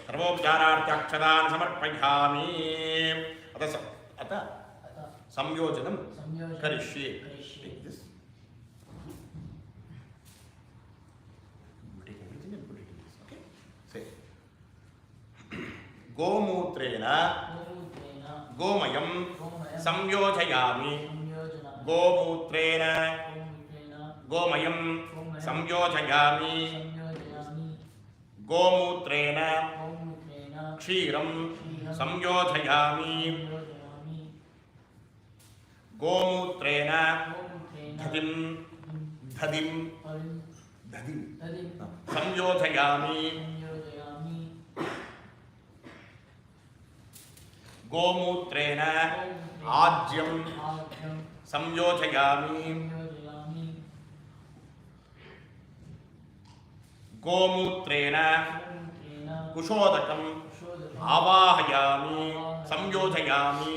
सर्वोपचारार्थे अक्षतानि समर्पयामि. अतः संयोजनं करिष्ये. गोमूत्रेण गोमयं संयोजयामि. गोमूत्रेण गोमयं संयोजयामि. गोमूत्रेण क्षीरं संयोजयामि. गोमूत्रेण दधिं संयोजयामि. गोमूत्रेण आज्यं संयोजयामि. गोमूत्रेण कुशोदकम् आवाहयामि संयोजयामि.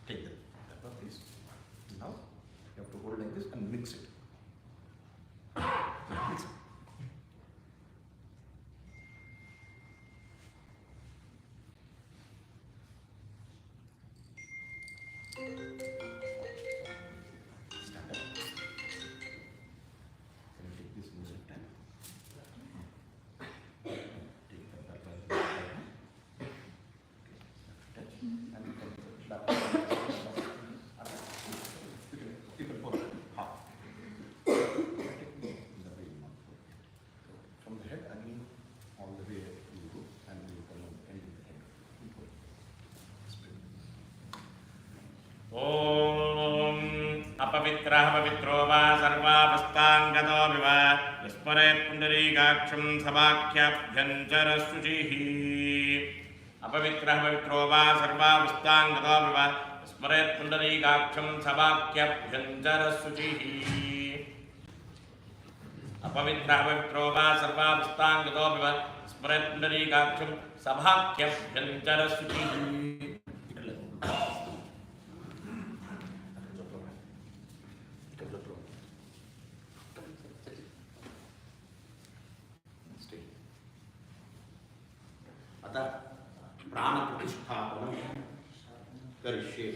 Take that please. Now you have to hold like this and mix it. Mix it. अपवित्रः पवित्रो वा सर्वावस्थाङ्गतो विव विस्मरेत् पुण्डरीकाक्षं समाख्याभ्यन्तरशुचिः. अपवित्रः पवित्रो वा सर्वावस्थाङ्गतो वा स्मरेत् पुण्डरीकाक्षं सवाक्यभ्यन्तरशुचिः अपवित्रः पवित्रो वा सर्वावस्थाङ्गतो वा स्मरेत् पुण्डरीकाक्षं सवाक्यभ्यन्तरशुचिः अतः प्राणप्रतिष्ठापनं करिष्ये।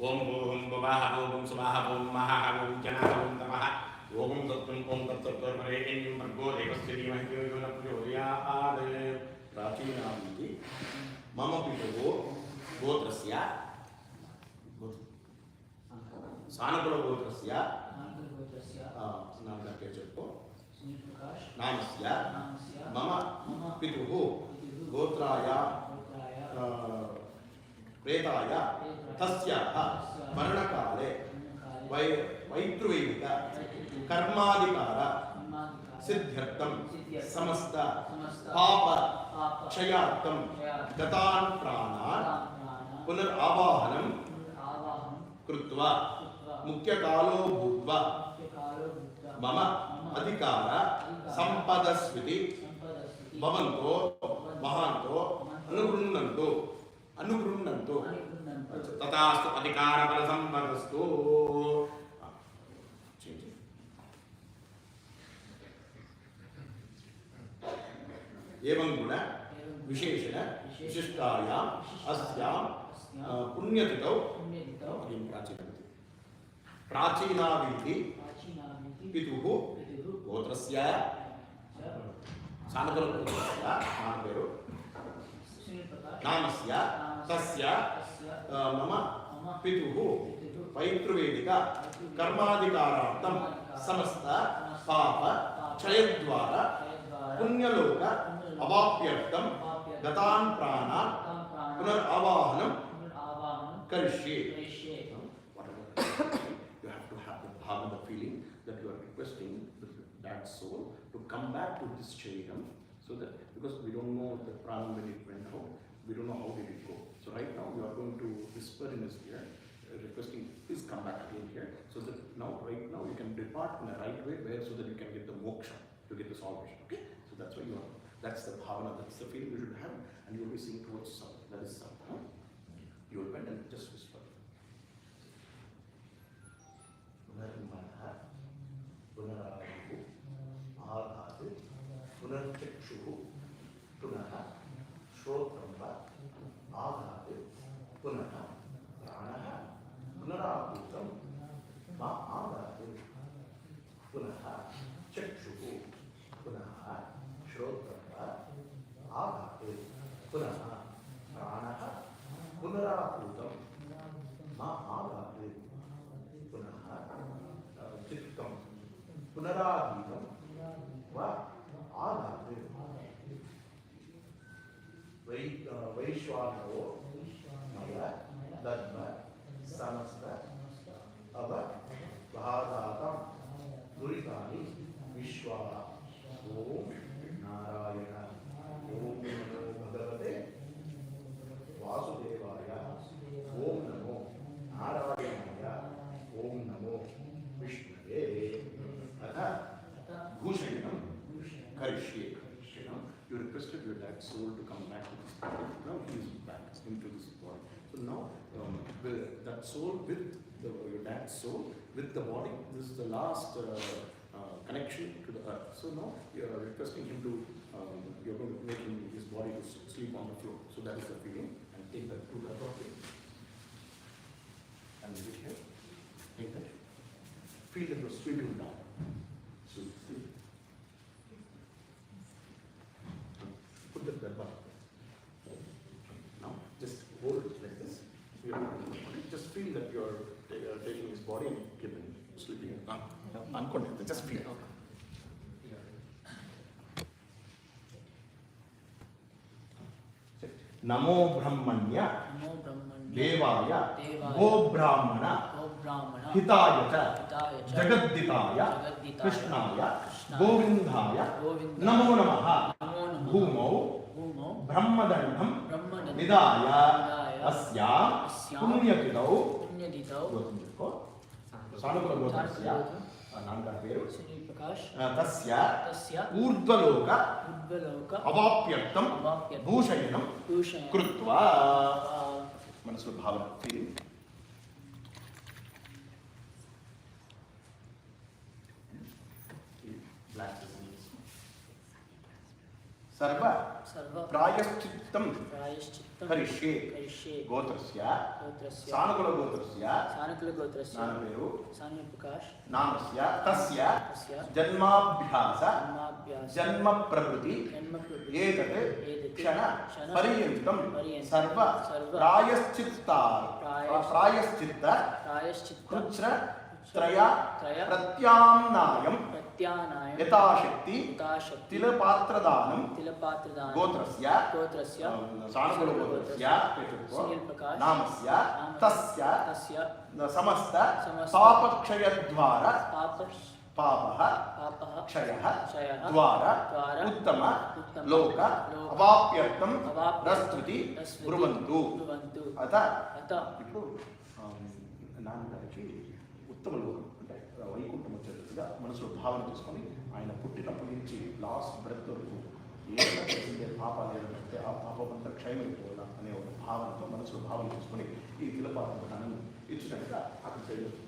ओम भूम भुवः ओम सुवः ओम महः ओम जनः ओम तमः ओम तत्त्वं ओम तत्त्वरेण्यं भर्गो देवस्य धीमहि यो न प्रचोदयात्। प्राचीनामिति मम पितुः गोत्रस्य सानकुलगोत्रस्य नामस्य चेत्तो नामस्य मम पितुः गोत्राय वेदाय तस्याः मरणकाले वैतृवैदिक कर्माधिकार सिद्ध्यर्थं समस्त पाप क्षयार्थं गतान् प्राणान् पुनरावाहनं कृत्वा मुख्यकालो भूत्वा मम अधिकार संपदस्विति भवन्तो महान्तो अनुगृह्णन्तु तथास्तु अधिकारफलसम्पदस्तु। एवं गुण विशेषण विशिष्टायाम् अस्यां पुण्यतिथौ प्राचीनाविधि पितुः गोत्रस्य सानकुलगोत्रस्य नामपेरु नामस्य तस्य मम पितुः वैतृवेदिक कर्माधिकारार्थं समस्त पाप क्षयद्वारा पुण्यलोक अवाप्यर्थं गतान् प्राणान् पुनरावाहनं करिष्ये। You have to have the feeling that you are requesting that soul to come back to this sharidam, so that because we don't know the pranam when it went out, we don't know how did it go. So right now we are going to whisper in his ear, requesting please come back again here, so that right now you can depart in the right way, so that you can get the moksha, to get the salvation. Okay, so that's why that's the bhavana, that's the feeling you should have, and you will be seeing towards sun. That is sun. You will bend and just whisper. पुनरागमु आघातु पुनर्चक्षुः पुनः श्रोत्रं वा आघातु पुनः प्राणः पुनराभूतं मा आघातु पुनः चक्षुः पुनः श्रोत्रं वा आघातु पुनः प्राणः पुनराभूतं मा आघातु पुनः चित्तं पुनराधीतं वा आघातु वैश्वानरो मय दद्म समस्त अवघातातं दुरितानि विश्वा। ओम नारायण ओम नमो भगवते वासुदेवाय ओम नमो नारायणाय ओम नमो विष्णुवे। अतः भूषणं करिष्ये। You requested your dad's soul to come back to this body. Now he is back into this body. So now that soul with your dad's soul with the body, this is the last connection to the earth. So now you are requesting him to, you are going to make his body to sleep on the floor. So that is the feeling. And take that to the body. And leave it here. Take that. Feel that you are sweeping down. So put the bell button. Now just hold it like this. Just feel that you are taking his body and giving sleeping it down. Uncontrolled. Just feel it. नमो ब्रह्मण्य देवाय गो ब्राह्मण हिताय च जगद्दिताय कृष्णाय गोविंदाय नमो नमः। भूमौ ब्रह्मदण्डं
ब्रह्मदण्डं
निधाय
निधाय
अस्यां
अस्यां
पुण्यतिथौ
पुण्यतिथौ
सानुकूलगोत्रस्य नामकः पेरु
सुनील प्रकाश
तस्य
तस्य
ऊर्ध्वलोक
उद्वलोक
अवाप्यर्थं
अवाप्यर्थं
भूषयनं
भूषयनं
कृत्वा मनसो भावना फीलिंग सर्व प्रायश्चित्तं करिष्ये गोत्रस्य सानुकूलगोत्रस्य नाम पेरु
सुनील प्रकाश
नामस्य तस्य जन्माभ्यास जन्म प्रभृति एतत् क्षण पर्यन्तं सर्व प्रायश्चित्त कृच्छ्र त्रय प्रत्याम्नायं यथाशक्ति तिलपात्रदानं गोत्रस्य सानुकूलगोत्रस्य नामस्य तस्य समस्त पापक्षयद्वारा पापः क्षयः द्वारा उत्तम लोक अवाप्यर्थं रस्तुति ब्रुवन्तु अतः ఇప్పుడు నాన్నగారికి ఉత్తమ లోకం అంటే వైకుంఠం వచ్చేటట్టుగా మనసులో భావన తీసుకొని ఆయన పుట్టినప్పటి నుంచి లాస్ట్ బ్రెత్ వరకు ఏదైనా చేసిందే పాపాలు ఏదంటే ఆ పాపం అంతా క్షయమైపోవాలా అనే ఒక భావనతో మనసులో భావన తీసుకొని ఈ తిలపాత్రను ఇచ్చినట్టుగా అక్కడ తెలియదు.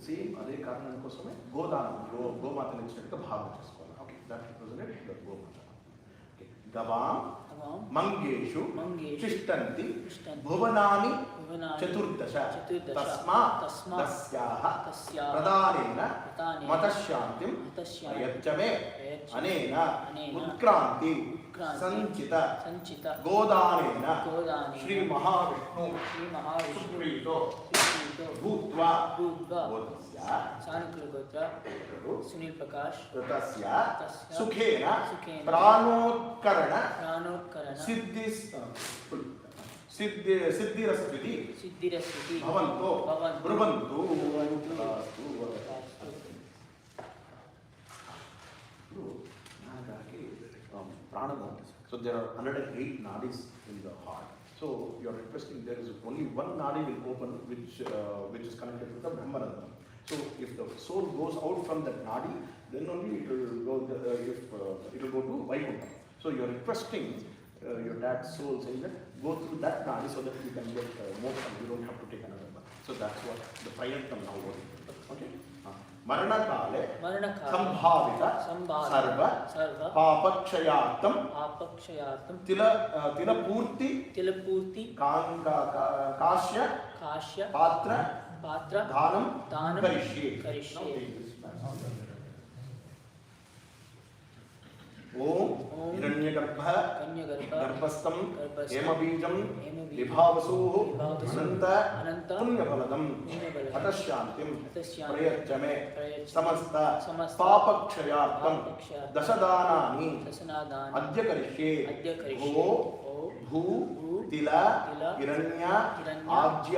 సేమ్ అదే కారణం కోసమే గోదానం గోమాతను ఇచ్చినట్టుగా భావన చేసుకోవాలి. ఓకే, దట్ రిప్రజెంటెడ్ గోమాత. ఓకే, గవాం మంగేషు తిష్టంతి భువనాని చతుర్దశ తస్మాత్ తస్యాః ప్రదానేన మతశాంతిం ప్రయచ్చమే అనేన ఉత్క్రాంతి సంచిత గోదానేన శ్రీ మహావిష్ణు సుప్రీతో భూత్వా
सानुकूलगोत्र सुनील प्रकाश
तस्य सुखेन प्राणोत्करण सिद्धिरस्ति भवन्तो ब्रुवन्तु. So there are 108 nadis in the heart. So you are requesting there is only one nadi will open which is connected to the Brahmanandam. So if the soul goes out from that nadi, then only it will go. It will go to Vaikuntha. So you are requesting your dad's soul saying that go through that nadi so that you can get moksha. You don't have to take another one. So that's what the prayantam now working. Okay. मरणकाले संभावित सर्व पापक्षयार्थं तिलपूर्ति काश्य पात्र दानं करिष्ये. ओम हिरण्यगर्भः गर्भस्थं हेमबीजं विभावसुः अनंत पुण्यफलदं हतशान्तिं प्रयच्छ मे समस्त पापक्षयार्थं दशदानानि अद्य करिष्ये. भो भू तिल हिरण्य आज्य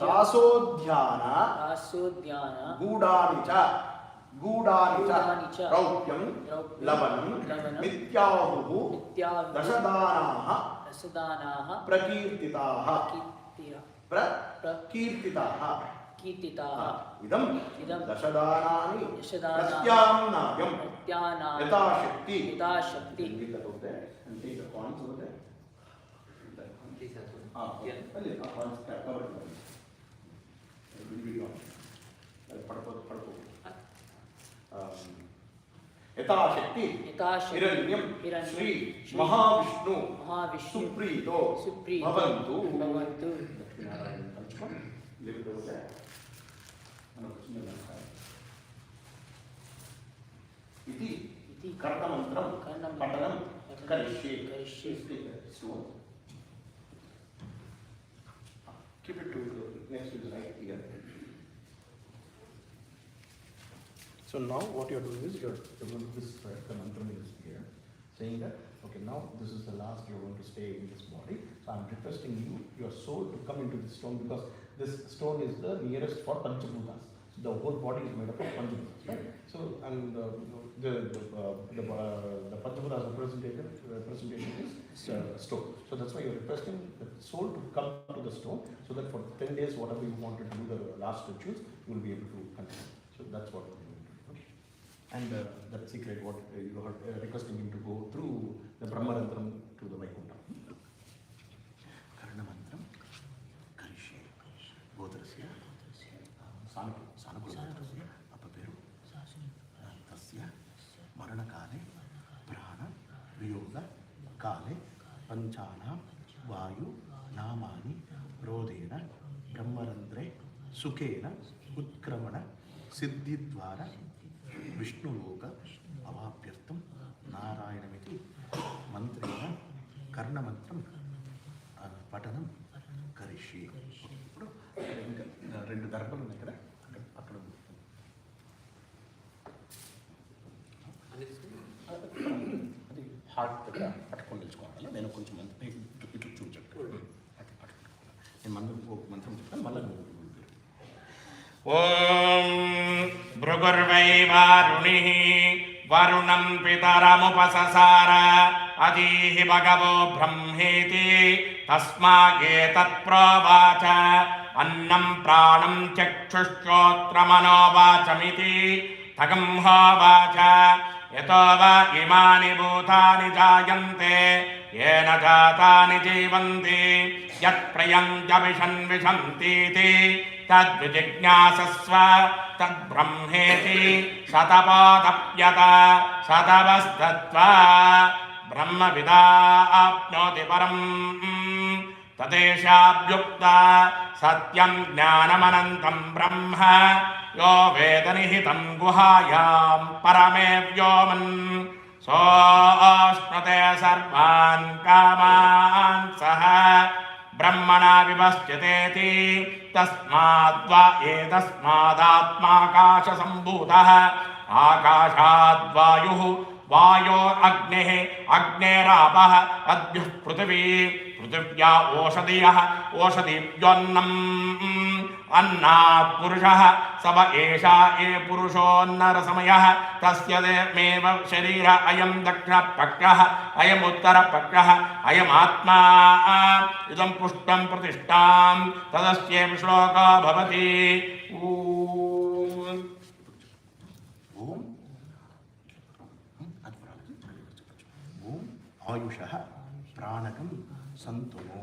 रासोद्यान गूढानि च रौप्यं लवणं मिथ्याहुः दशदानाः प्रकीर्तिताः इदं दशदानानि प्रत्याम्नायं यथाशक्ति. यथाशक्ति हिरण्यं श्री महाविष्णु सुप्रीतो भवन्तु. इति कर्णमन्त्रं पठनं करिष्ये. Keep it to next to the right ear. So now what you are doing is you are going to this the mantra is here. saying that, okay, now this is the last you're going to stay in this body. So I'm requesting you, your soul, to come into this stone, because this stone is the nearest for Panchabhutas. So the whole body is made up of Panchabhutas, right? So, and the Panchabhutas representation is stone. So that's why you're requesting the soul to come to the stone, so that for 10 days, whatever you wanted to do, the last rituals, you will be able to continue. So that's what we're going to do. Okay. And that secret, what you are requesting him to go through the Brahmarantram to the Vaikuntha. Karnamantram, Karishe, Gotrasya, Sanapulasya, Apaperu, Tasya, Maranakale, Prana, Viyoga, Kale, Panchana, Vayu, Namani, Rodena, Brahmarantre, Sukena, Utkramana, Siddhidvara, Vishnuloka, Avapyartam, Narayanamiti, Mantrena, Karnamantram, Patanam, Karishi. రెండు దర్భలు ఉన్నాయి కదా అక్కడ అది heart దగ్గర పట్టుకొని నిలుచుకోవాలి. నేను కొంచెం ఇట్లా చూపించండి. నేను మంత్రం చెప్తాను మళ్ళీ.
ఓం భృగుర్వై వారుణిః వరుణం పితరముపససార అదీహి భగవో బ్రహ్మేతి తస్మాగేతత్ప్రోవాచ అన్నం ప్రాణం చక్షుశ్చోత్రమనోవాచమితి తగం హోవాచ యతో వా ఇమాని భూతాని జాయంతే येन जातानि जीवन्ति यत्प्रयन्त्यभिषन्विषन्तीति तद्विजिज्ञासस्व तद्ब्रह्मेति शतपादप्यत शतवस्तत्वा ब्रह्मविदा आप्नोति परम् तदेशाभ्युक्ता सत्यं ज्ञानमनन्तं ब्रह्म यो वेदनिहितं गुहायां परमे व्योमन् सोऽश्नुते सर्वान् कामान् सह ब्रह्मणा विभश्यतेति तस्माद्वा एतस्मादात्माकाशसम्भूतः आकाशाद्वायुः वायोरग्निः अग्नेरापः अद्युः पृथिवी पृथिव्या ओषधयः ओषधिभ्योऽन्नम् अन्नात् पुरुषः स व एषा ये पुरुषोन्नरसमयः तस्य देमेव शरीर अयं दक्षिणपक्षः अयमुत्तरपक्षः अयमात्मा इदं पुष्टं प्रतिष्ठां तदस्येव श्लोको भवति.
आयुषः प्राणकं सन्तुनो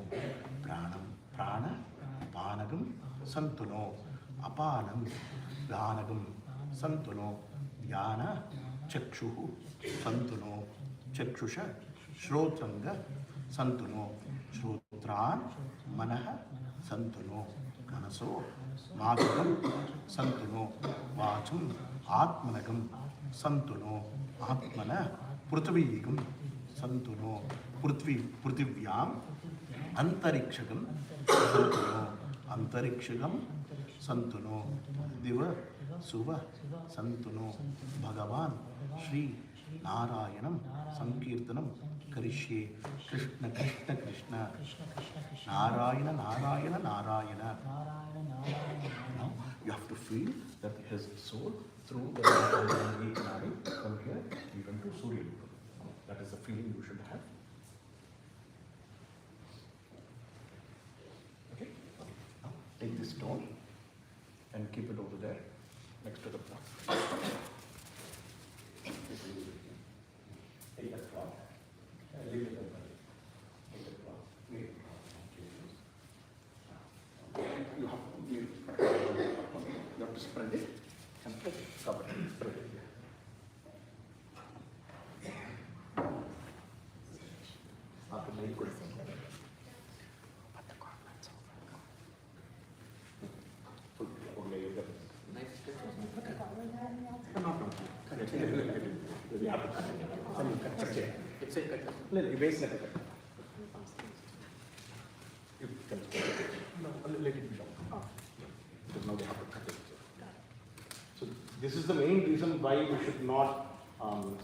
प्राणं प्राण पानकं सन्तुनो अपानं व्यानकं सन्तुनो ध्यान चक्षुः सन्तुनो चक्षुष श्रोत्रंग सन्तुनो श्रोत्रान् मनः सन्तुनो मनसो मातुकं सन्तुनो वाचं आत्मनकं सन्तुनो आत्मन पृथ्वीकं सन्तुनो पृथिव्याम् अंतरिक्षकं सन्तुनो अंतरिक्षकं सन्तुनो दिव सुव सन्तुनो भगवान् श्री नारायणं संकीर्तनं करिष्ये Krishna Krishna Krishna Narayan Narayan Narayan. Now you have to feel that his soul through the nadi from here even to Surya. That is the feeling you should have. Okay? Now take this stone and keep it over there next to the pot. Take that pot and leave it open. Take that pot. You have to spread it and cover it. Spread it. So this is the main reason why we should not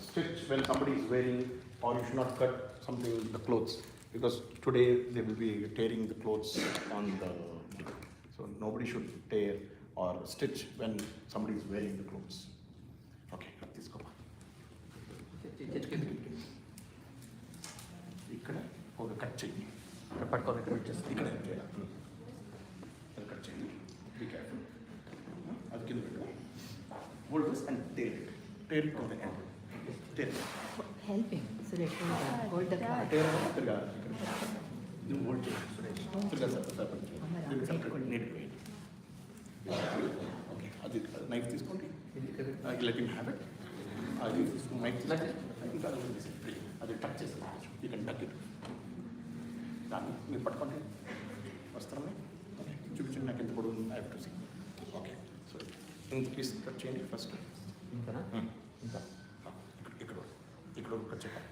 stitch when somebody is wearing or you should not cut something, the clothes, because today they will be tearing the clothes on the, so nobody should tear or stitch when somebody is wearing the clothes. Okay, let's go. ఇక్కడ ఒక cut చేయండి, పట్టుకోవాలి ఇక్కడ ఇక్కడ cut చేయండి, be careful. అది కింద పెట్టు, hold this and tail it to the end, tail
Help him so that he can hold the card.
తిరగా ఇది హోల్డ్ చేయండి సురేష్, తిరగా సపరేట్ నీట్గా. ఓకే, అది నైఫ్ తీసుకోండి, లెట్ హిమ్ హ్యావ్ ఇట్. అది నైఫ్ ఇంకా అది టచ్ చేస్తుంది, యూ కెన్ టచ్ ఇట్. దాన్ని మీరు పట్టుకోండి వస్త్రాన్ని. ఓకే, చూపించండి నాకు ఎంత పొడవు I have to see. Okay, so ఇంత పీస్ కట్ చేయండి ఫస్ట్. ఇంకా ఇక్కడ ఇక్కడ కట్ చేయాలి.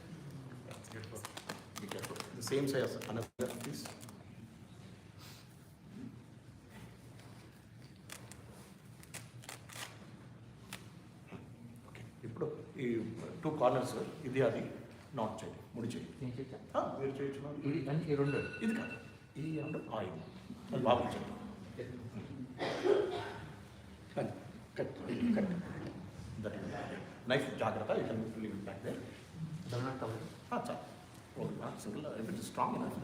Be careful. The same size another piece. Okay. ఇప్పుడు ఈ 2 కార్నర్స్ ఇది అది నాట్ చేయండి, ముడి చేయండి. మీరు చేయొచ్చు, ఇది రెండు, ఇది కాదు, ఈ రెండు ఆయిల్ అది బాగా చేయండి. కట్ కట్ దట్ నైఫ్ జాగ్రత్త, you can leave it back there. చాలు, single it is strong enough.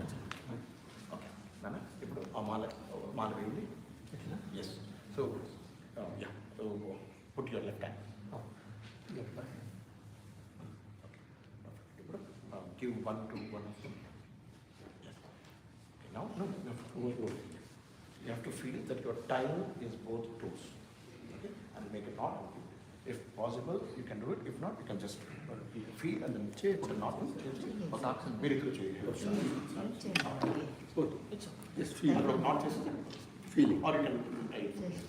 Okay నాన్న, ఇప్పుడు ఆ మాల వేయండి. Yes, so yeah, put your left hand. ఇప్పుడు give 1 to 1 of them. Yes. Okay, now no, you have to feel that your time is both toes. Okay, and make a knot. If possible, you can do it. If not, you can just feel and then put a knot. Very good. Just feel. Not just feeling. Or you can
Just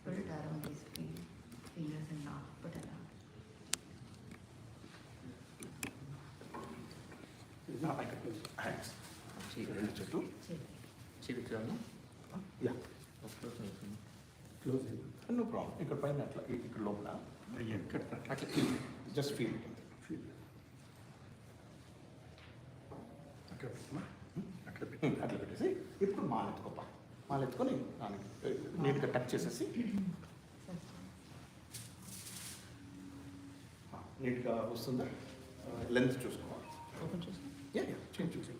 put it around his fingers and not put it out.
Now I can use hands. Yeah. Close it. No problem. ఇక్కడ పైన అట్లా, ఇక్కడ లోపల అట్లా just feel అట్లా పెట్టేసి ఇప్పుడు మాల ఎత్తుకోప, మాల ఎత్తుకొని దానికి నీట్గా టచ్ చేసేసి నీట్గా వస్తుందా, లెంత్ చూసుకోవాలి. ఓపెన్ చేసి చేంజ్ చూసి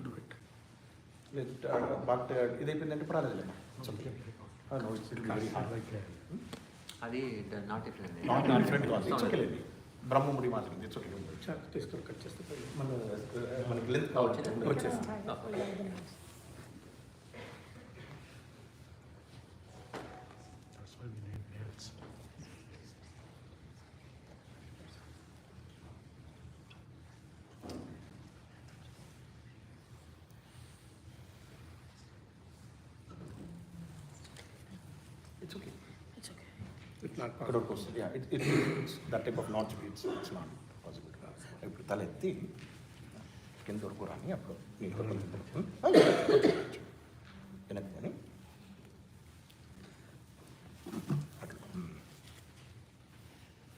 డూ ఇట్. బట్ ఇది అయిపోయిందంటే పర్వాలేదు.
అది నాట్ డిఫరెంట్,
నాట్ డిఫరెంట్ కాదు, ఇట్స్ ఓకే లేండి. బ్రహ్మముడి మాత్రం ఇట్స్ ఓకే. తీసుకొని కట్ చేస్తే మనకి లెంత్ కావచ్చు వచ్చేసి. It's okay.
It's okay.
It's not possible. Yeah, it's that type of notch. It's not possible. ఇప్పుడు తల ఎత్తి కింద వరకు రాని, అప్పుడు నీకు వెనక్కి కానీ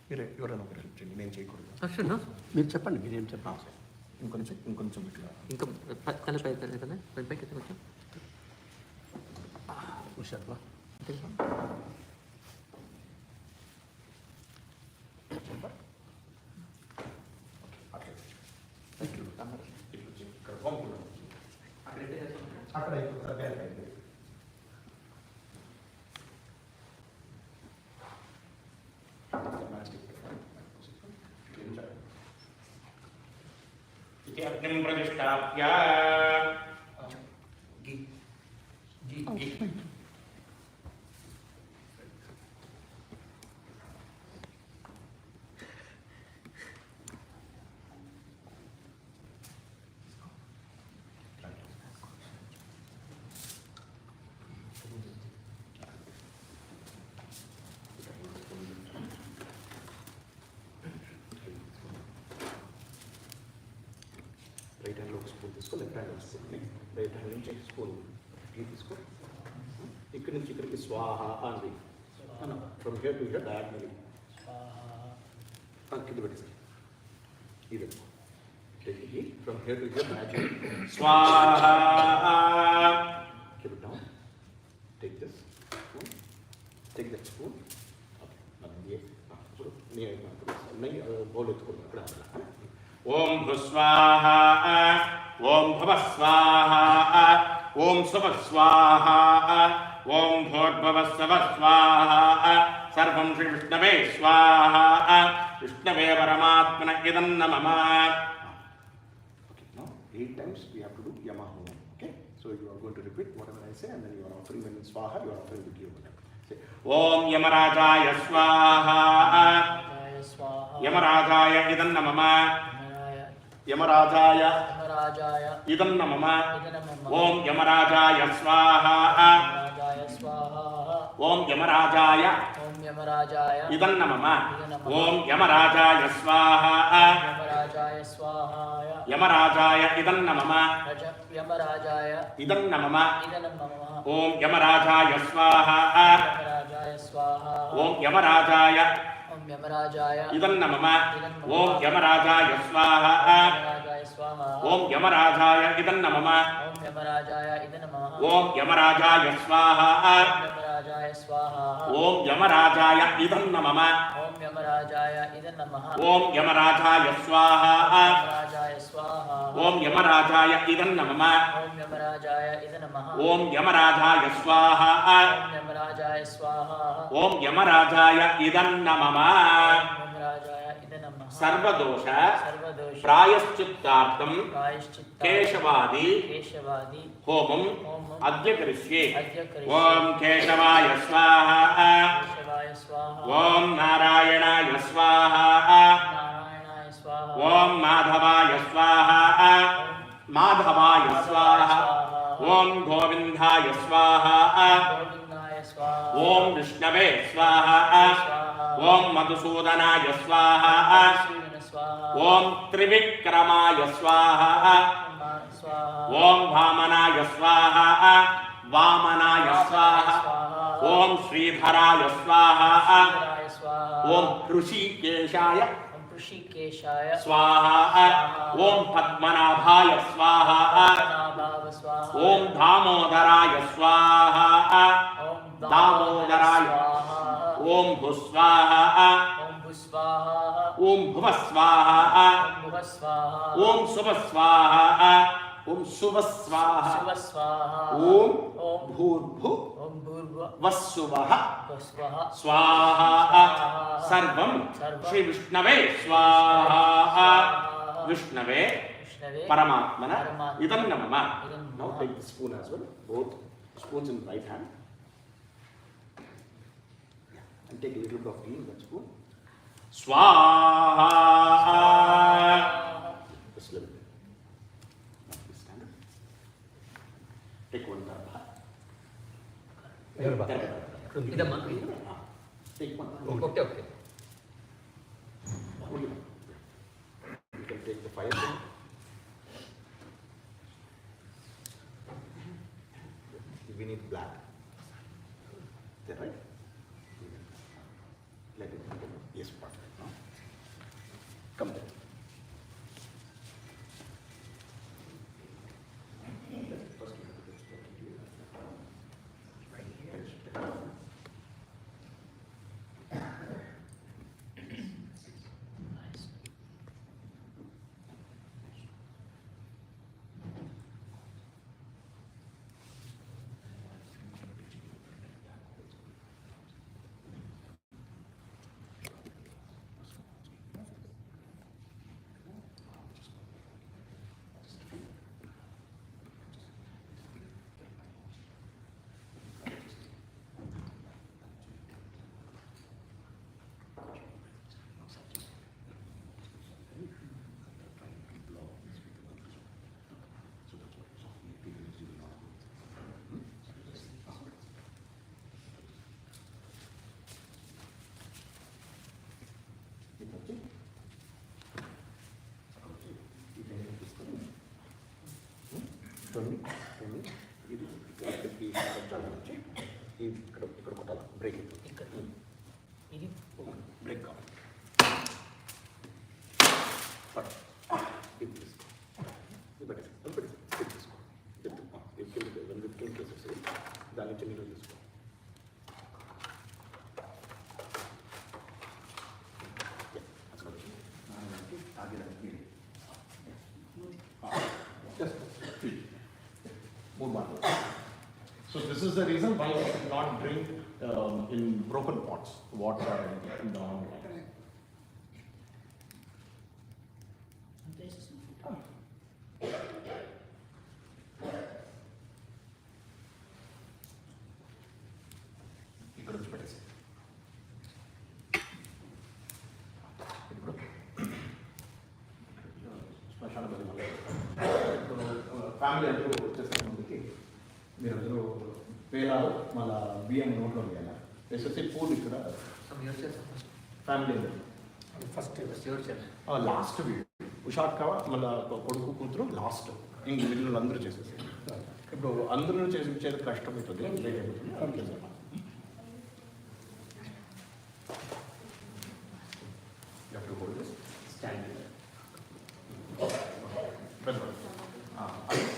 మీరే ఎవరైనా ఒకరు హెల్ప్ చేయండి, నేను చేయకూడదు. మీరు చెప్పండి, మీరేం చెప్పండి. ఇంకొంచెం ఇట్లా
ఇంకా తల పై కదా, పైకి కొంచెం
హుషారుగా. అక్కడ
అగ్నిం ప్రతిష్టాప్య
రైట్ హ్యాండ్లో ఒక స్పూన్ తీసుకో, లెఫ్ట్ హ్యాండ్ ఒక స్పూన్, రైట్ హ్యాండ్ నుంచి స్పూన్ గీ తీసుకో, ఇక్కడి నుంచి ఇక్కడికి స్వాహ అని No, from here to here diagonally. Keep the sir. Even. Take the heat from here to here diagonally. Swaha. Keep it down. Take this spoon. Take that spoon. Okay. Om Bhuswaha. Om Bhavaswaha. Om Subhaswaha. Om Bhurбhavasvaswaha. Sarvam Shri Vishnave Swaha. Vishnave Paramatmana Idam Namama. Okay, now 8 times we have to do Yamaha. Okay, so you are going to repeat whatever I say, and then you are offering when Swaha, you are offering the ghee over there. Say Om Yamarajaya Swaha. Yamarajaya Idam Namama. Yamarajaya Idam Namama. Om Yamarajaya Swaha. Om Yamarajaya Idam Namama. Om Yamarajaya Swaha. Yamarajaya Idam Namama. Idam Namama. Om Yamarajaya Swaha. Om Yamarajaya Idam Namama. Om Yamarajaya Swaha. Om Yamarajaya Idam Namama. Om Yamarajaya Swaha. Om Yamarajaya Idam Namama. Om Yamarajaya Swaha. Om Yamarajaya Idam Namama. Om Yamarajaya Swaha. Om Yamarajaya Idam Namama. Sarvadosha Prayashchittartham Keshavadi Homam Adya Karishye. Om Keshavaya Swaha. Om Narayanaya Swaha. Om Madhavaya Swaha. Madhavaya Swaha. Om Govindhaya Swaha. Om Vishnave Swaha. Om Madhusudanaya Swaha. Om Trivikramaya Swaha. Om Vamanaya Swaha. Vamanaya Swaha. Om Sridharaya Swaha. Om Hrishikeshaya Swaha. Om Padmanabhaya Swaha. Om Damodaraya Swaha. Damodaraya. Om Bhuswaha. Om Bhuvaswaha. Om Subhaswaha. Om Subhaswaha. Om Bhurбhu Vassuvaha Swaha. Sarvam Shri Vishnave Swaha. Vishnave Paramatmana Idam Namama. Now take the spoon as well. Both spoons in the right hand. And take a little bit of ghee in that spoon. Swaha. Just a little bit. Now please stand up. Take one darabha. Take one. Okay. Only one. You can take the fire thing. We need black. Is that right? Let it happen. Yes, perfect. No? Come there. First, we have to get started here. Right here. చూడండి ఇది ఇక్కడ ఇక్కడ కొట్టాలి break break కావాలి దాని నుంచి నీళ్ళు తీసుకో So this is the reason why I should not drink in broken pots, water in the online. ఇక్కడ వచ్చి పెట్టేసి శ్మశాన బలి ఇప్పుడు ఫ్యామిలీ అందరూ వచ్చేసిన ముందుకి మీరు అందరూ వేలాలు మళ్ళా బియ్యం నోట్లో వేయాలి వేసేసి పూలు ఇక్కడ ఫ్యామిలీ ఫస్ట్ లాస్ట్ వీడు ఉషాట్ కావా మళ్ళీ కొడుకు కూతురు లాస్ట్ ఇంక వీళ్ళు అందరూ చేసేసి ఇప్పుడు అందరూ చేసి కష్టం అవుతుంది లేట్ అయిపోతుంది ఓకే సార్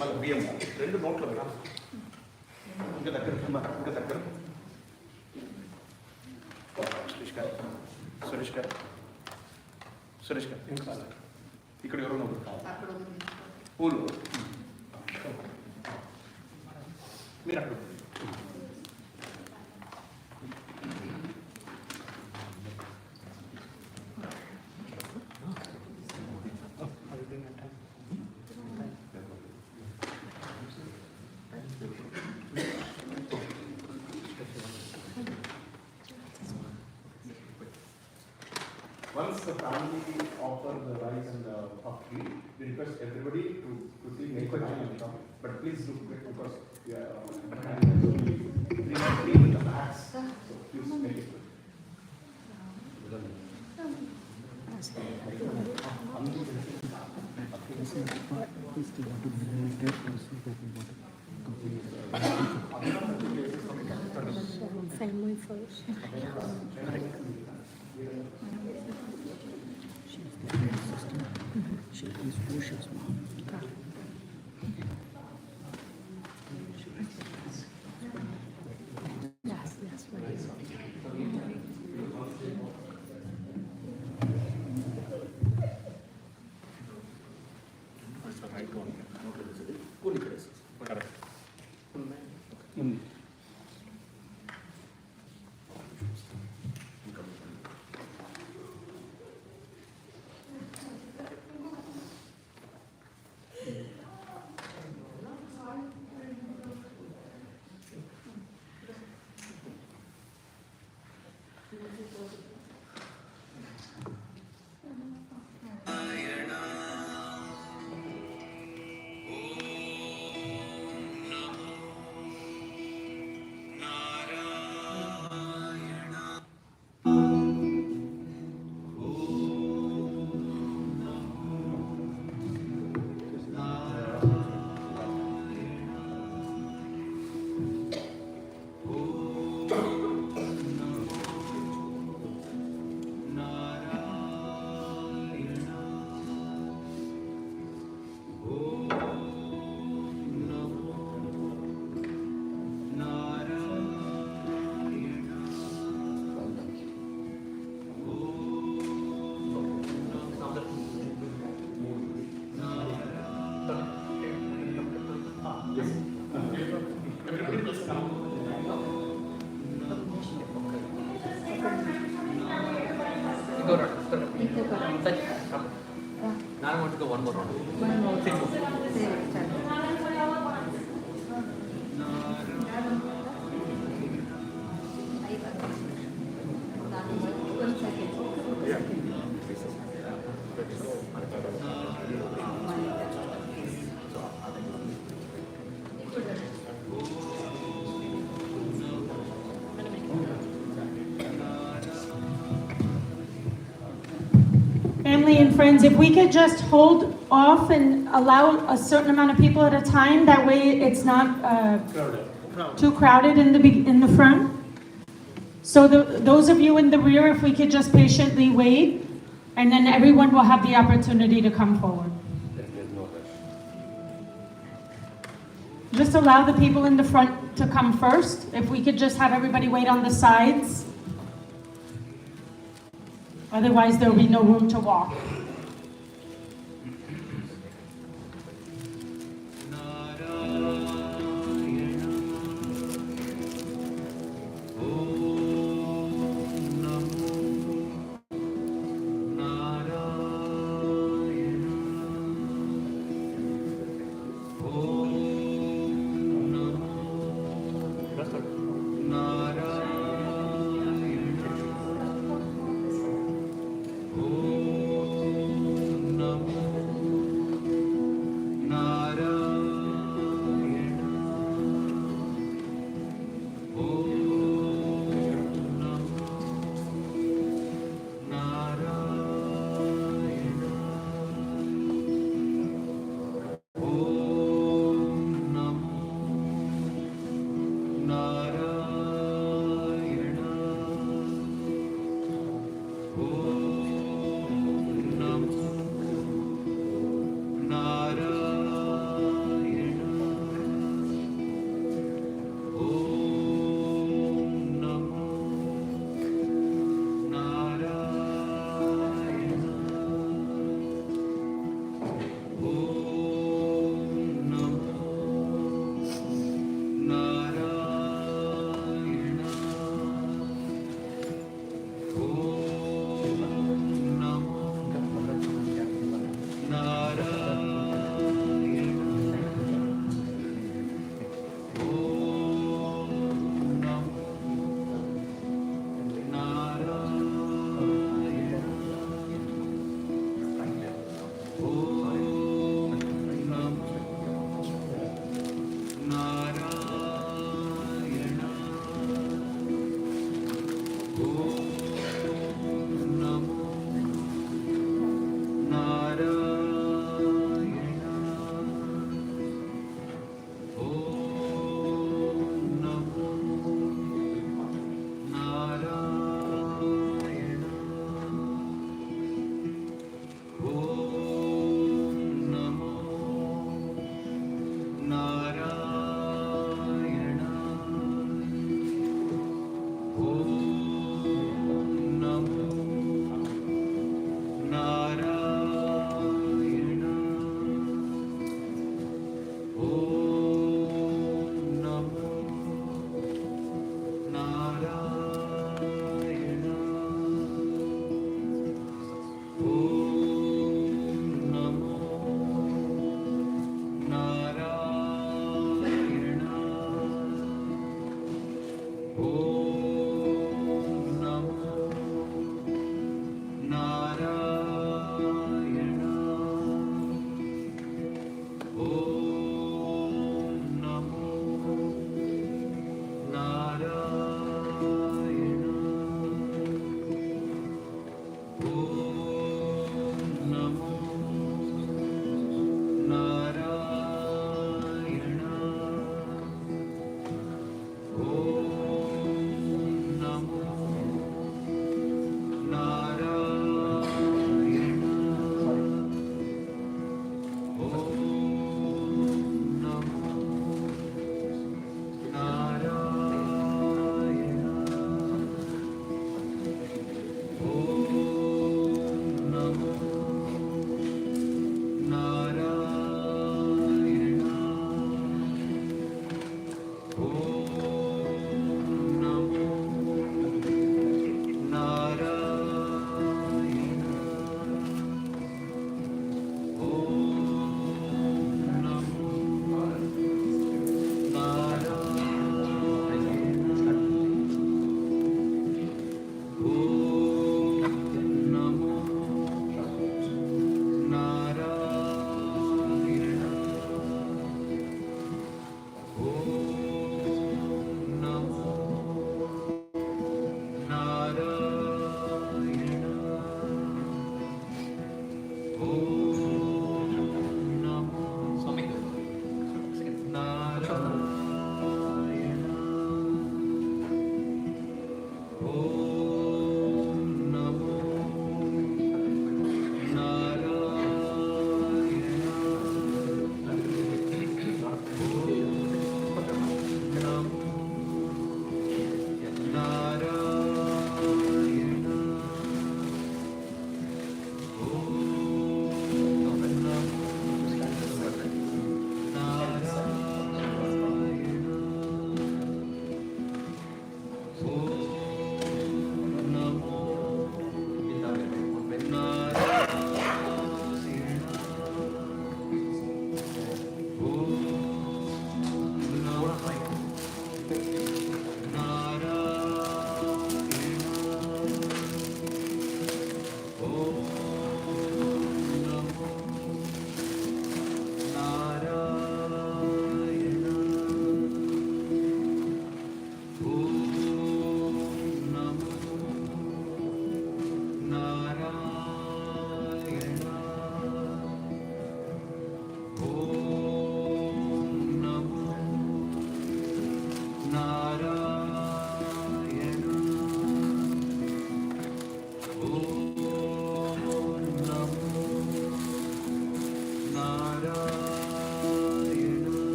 మళ్ళీ బియ్యం రెండు నోట్లో పెట్టాలి ఇంకా దగ్గర ఇంకా దగ్గర సురేష్ గారు ఇంకా ఇక్కడ ఎవరో పూలు మీరు అక్కడ Once the family offer the rice and the puppy, we request everybody to please make a time and come. But please do quick because we are three with the bags. So please make it quick.
Family first. She is Pusha's mom. Yes, right.
That's the right one. Correct.
Now I want to go one more round.
One more.
Family and friends, if we could just hold off and allow a certain amount of people at a time, that way it's not too crowded in the front. So those of you in the rear, if we could just patiently wait, and then everyone will have the opportunity to come forward. Just allow the people in the front to come first. If we could just have everybody wait on the sides. Otherwise, there will be no room to walk.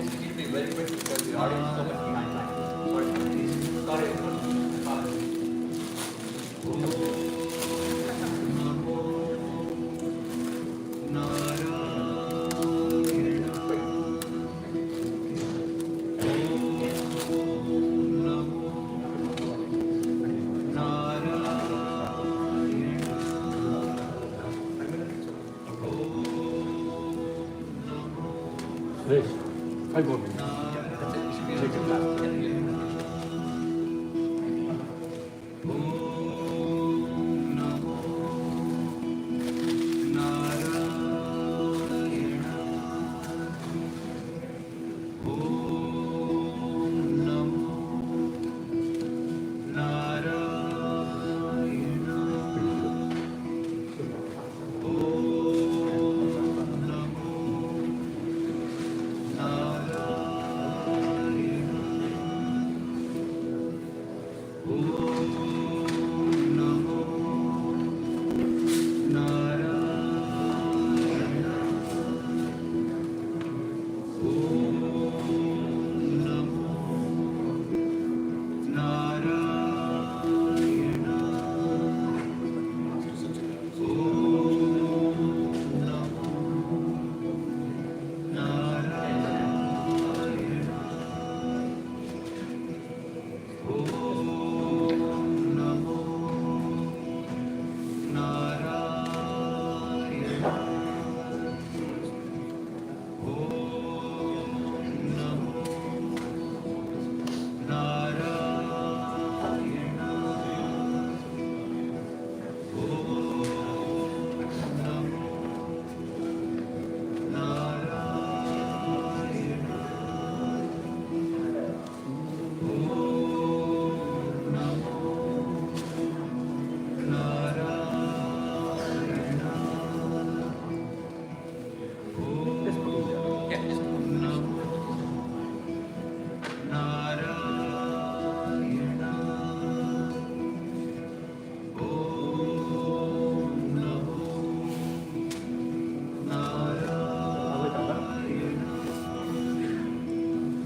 audience, we need to be very quick because the audience is so much behind time. Sorry, sorry, everyone.
Wait, 5 more minutes.
That's it. We should be able to clap.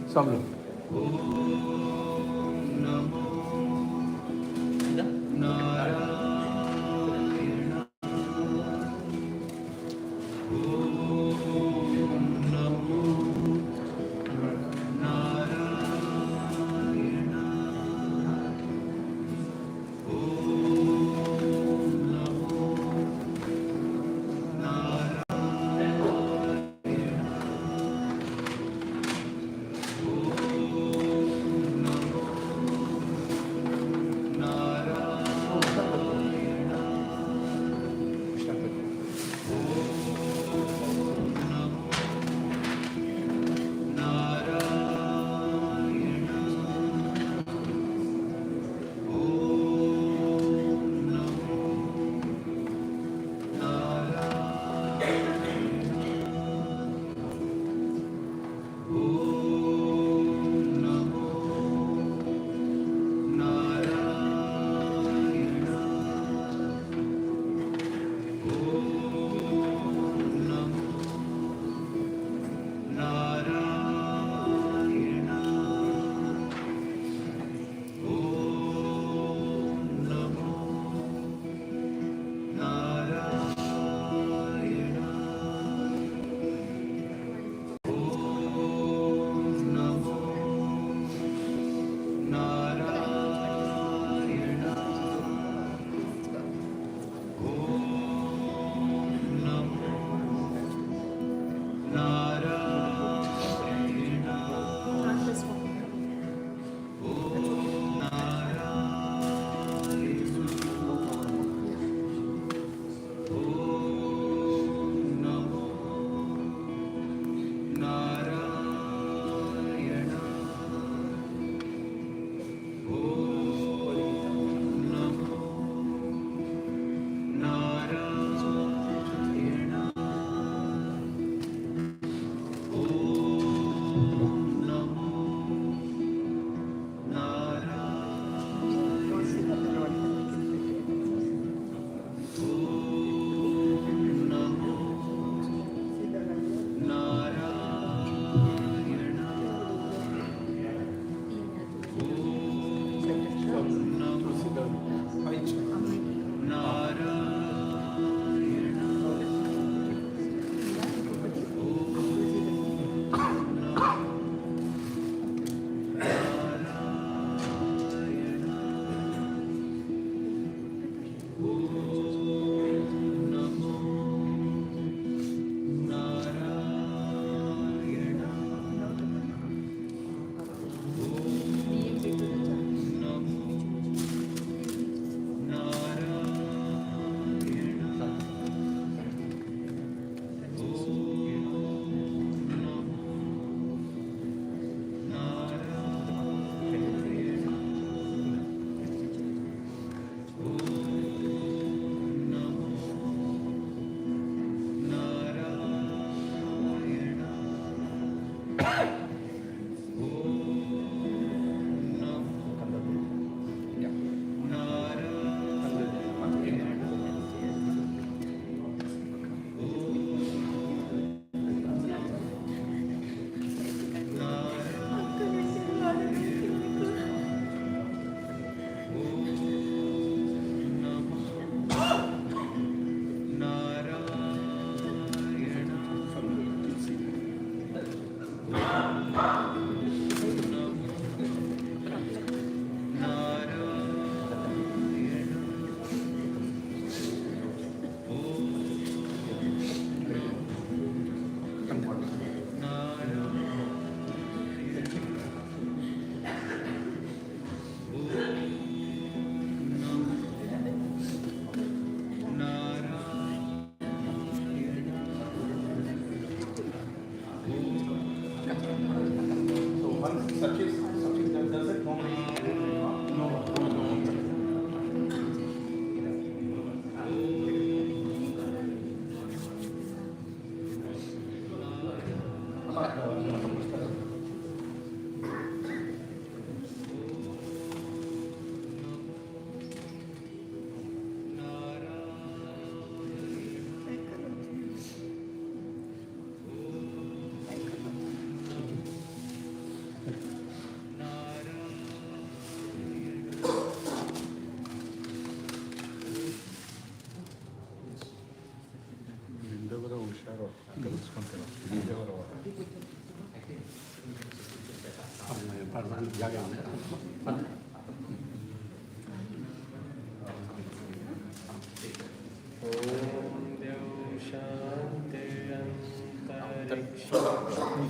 Sunil.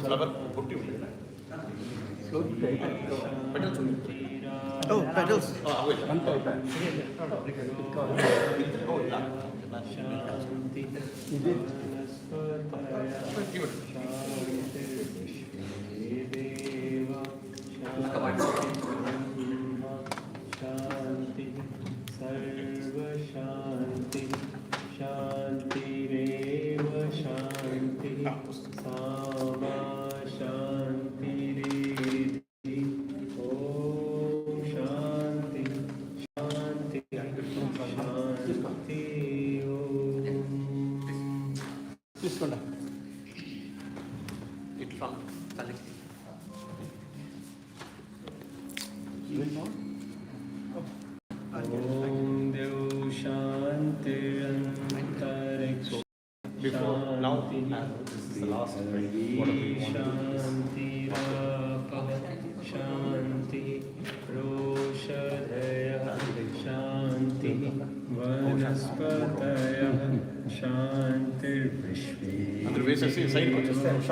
Flower put you. Petals.
Oh, petals.
Oh, wait. One It's from Sunil. Before now, this is the last right? What are we
Shanti, Roshadaya, Shanti, Vanaspataya, Shanti, Vishve,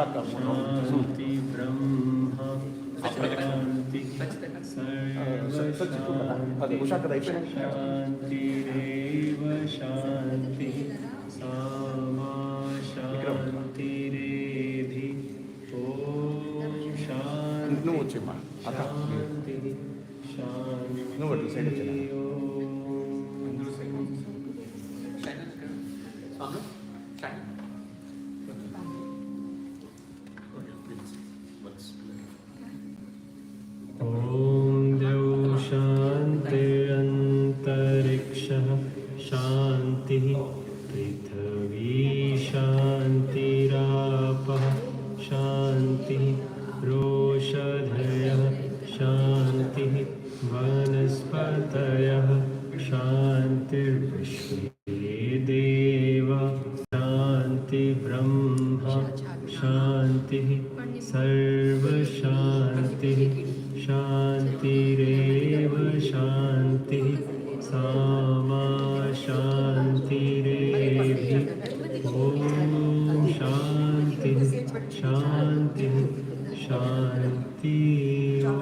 Shanti, Brahma, Shanti, Shanti, Deva, Shanti, Sama, Shanti, Redhi, Om Shanti.
No, Chima. No, what you said,
Om Dev Shanti Antariksha Shanti Prithvi Shanti Rapa Shanti Roshadhaya Shanti Vanaspataya Shanti Vishve Deva Shanti Brahma Shanti Sarva Shanti Shanti Reva Shanti Sama Shanti Redhi Om Shanti Shanti Shanti Om.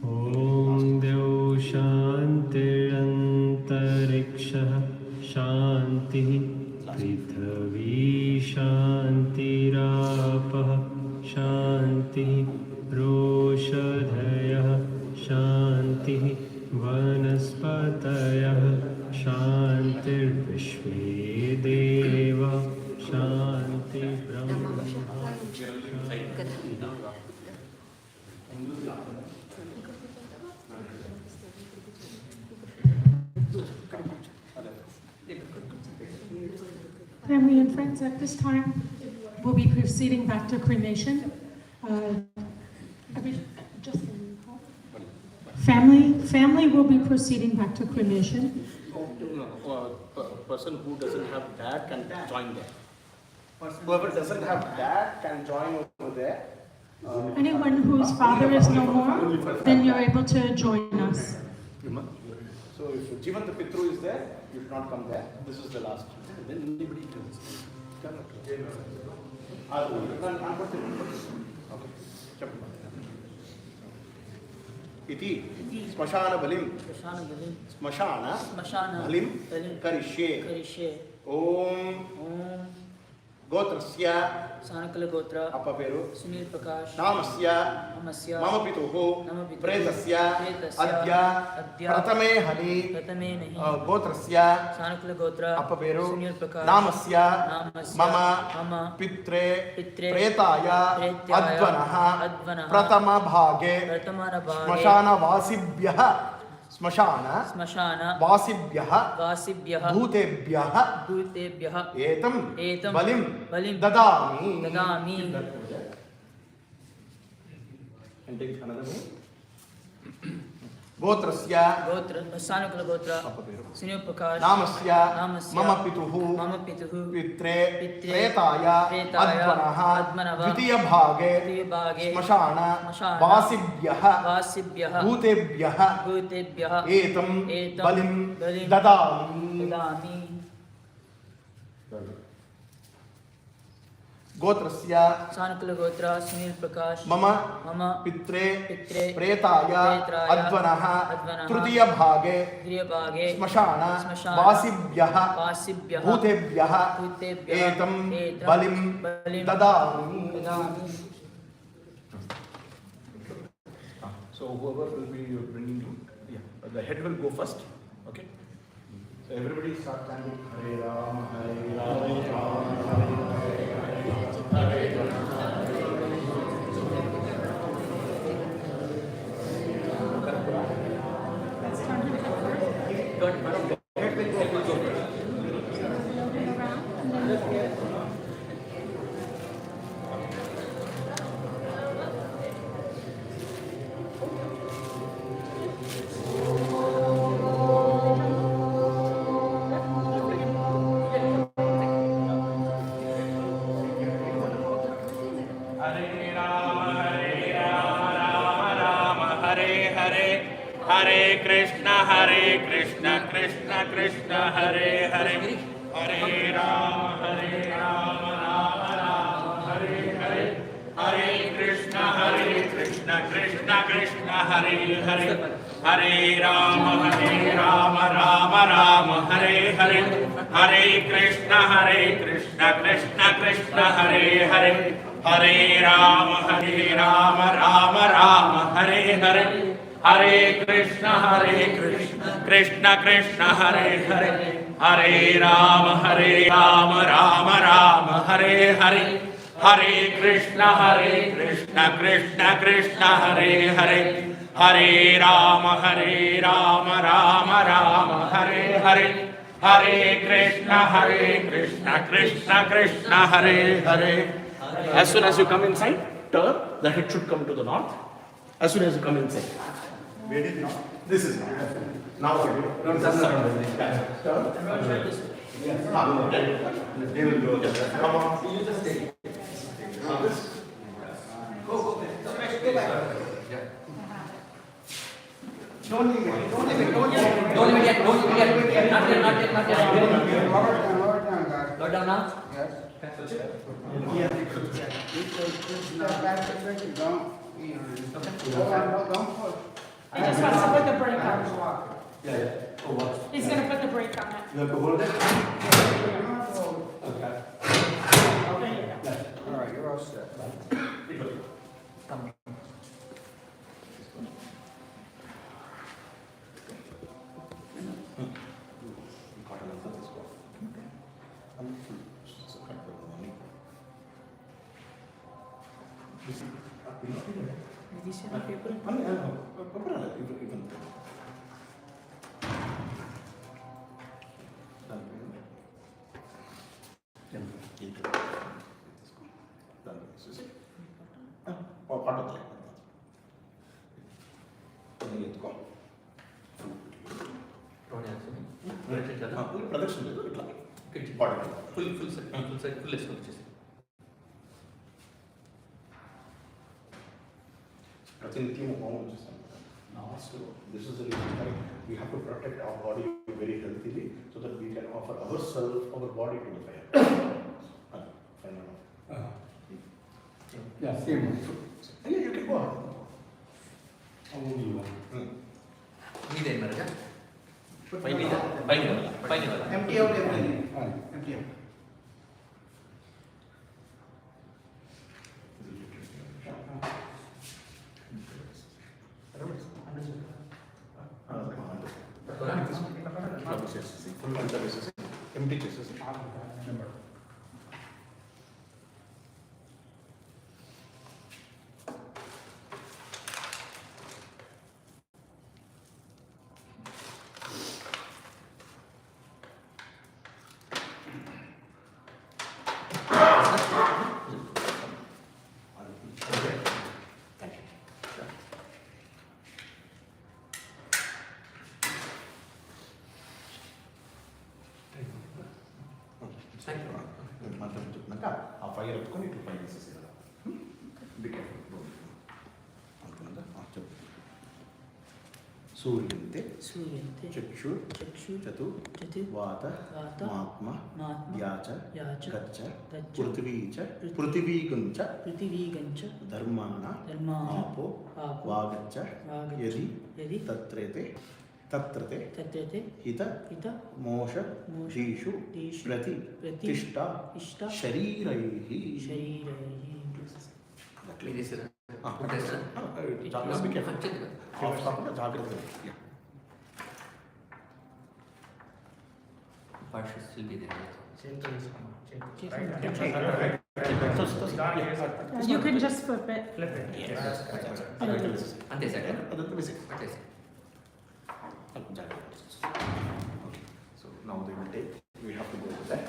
Om Dev Shanti Antariksha Shanti Prithvi Shanti Rapa Shanti Roshadhaya Shanti Vanaspataya Shanti Vishve Deva Shanti Brahma
Family and friends, at this time, we'll be proceeding back to cremation. Family will be proceeding back to cremation.
Person who doesn't have dad can join there. Whoever doesn't have dad can join over there.
Anyone whose father is no more, then you're able to join us.
So if Jivanta Pitru is there, you should not come there. This is the last. Then anybody can come. इति स्मशान बलिम स्मशान बलिम करिष्ये ओम गोत्रस्य
सानकल गोत्र
अपपेरु
सुनील प्रकाश
नामस्य मम पितुः प्रेतस्य अद्य प्रथमे हनि गोत्रस्य
सानकल गोत्र
अपपेरु
सुनील प्रकाश
नामस्य मम पित्रे प्रेताय अद्वनः प्रथम भागे श्मशानवासिभ्यः श्मशान वासिभ्यः भूतेभ्यः एतं बलिं ददामि And take another one.
Gotrasya
Sanukula Gotra, Sunil Prakash,
Namasya
Namasya,
Mama Pituhu
Mama Pituhu,
Pitre
Pitre,
Pretaya
Pretaya,
Advanaha
Advanava,
Dvitiya Bhage
Dvitiya Bhage,
Smashana
Smashana,
Vasibhyaha
Vasibhyaha,
Bhutebhyaha
Bhutebhyaha,
Etam
Etam
Balim
Balim
Dadami
Dadami.
Gotrasya
Sanukula Gotra, Sunil Prakash,
Mama
Mama
Pitre
Pitre,
Pretaya
Pretraya,
Advanaha
Advanaha,
Tritiya Bhage
Dvitiya Bhage,
Smashana
Smashana,
Vasibhyaha
Vasibhyaha,
Bhutebhyaha
Bhutebhyaha,
Etam
Etam
Balim
Balim
Dadami.
Dadami.
So whoever will be bringing you, the head will go first. Okay. So everybody start chanting Hare Rama, Hare Rama, Hare
Hare Krishna, Krishna Krishna, Hare Hare, Hare Rama, Rama Rama, Hare Hare, Hare Krishna, Krishna Krishna, Hare Hare, Hare Rama, Rama Rama, Hare Hare, Hare Krishna, Krishna Krishna, Hare Hare, Hare Rama, Rama Rama, Hare Hare, Hare Krishna, Krishna Krishna, Hare Hare, Hare Rama, Rama Rama, Hare Hare, Hare Krishna, Krishna Krishna, Hare Hare, Hare Rama, Rama Rama, Hare Hare, Hare Krishna, Krishna, Hare Hare. As soon as you come inside, turn, the head should come to the north. As soon as you come inside. Where is now? This is now. Now what? This side. Turn. They will go. Come on. You just take it. This. Go.
Don't leave it.
Don't leave yet. Not yet. Lower down now?
Yes.
He just wants to put the brake on.
Yeah. Oh, what?
He's going to put the brake on it.
You have to hold it? Okay.
All right, you're all set.
Come. ప్రదక్షిణ లేదు ఇట్లా full వేసుకొని వచ్చేసి ప్రతినిత్యం హోమం చేస్తాం So this is the reason why we have to protect our body very healthily so that we can offer ourselves, our body to the fire.
Yeah, same.
Yeah, you can go ahead.
How would you want?
మీదేం మరగా పైన
Empty out everything. Empty out.
Empty చేసేసి
మంత్రం చెప్తున్నాక ఆ fire ఎత్తుకొని ఇటు fire వేసేసేయాలి. చెప్పు. సూర్యంతే చక్షు చతు వాత మాత్మ యాచ గచ్చ పృథివీగంచ ధర్మాణ ఆపో వాగచ్చ యది తత్రేతే హిత మోష దీషు ప్రతిష్ఠ శరీరైః. జాగ్రత్తగా.
You can just flip it.
అంతే sir.
Okay. So now they will take. We have to go with that.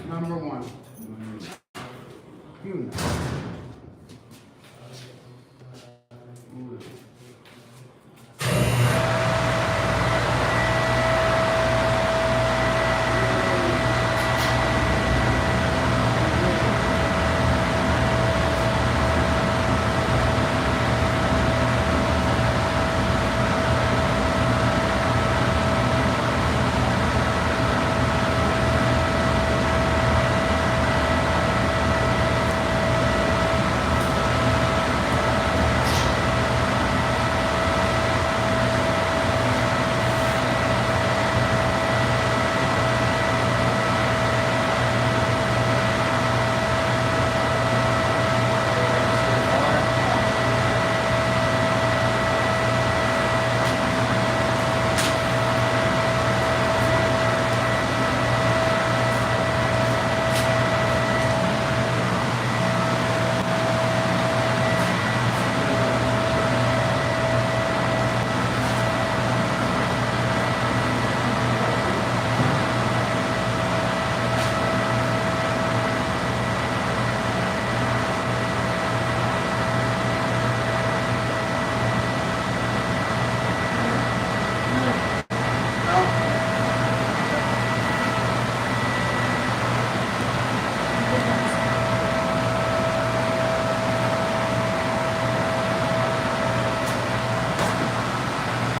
Number one.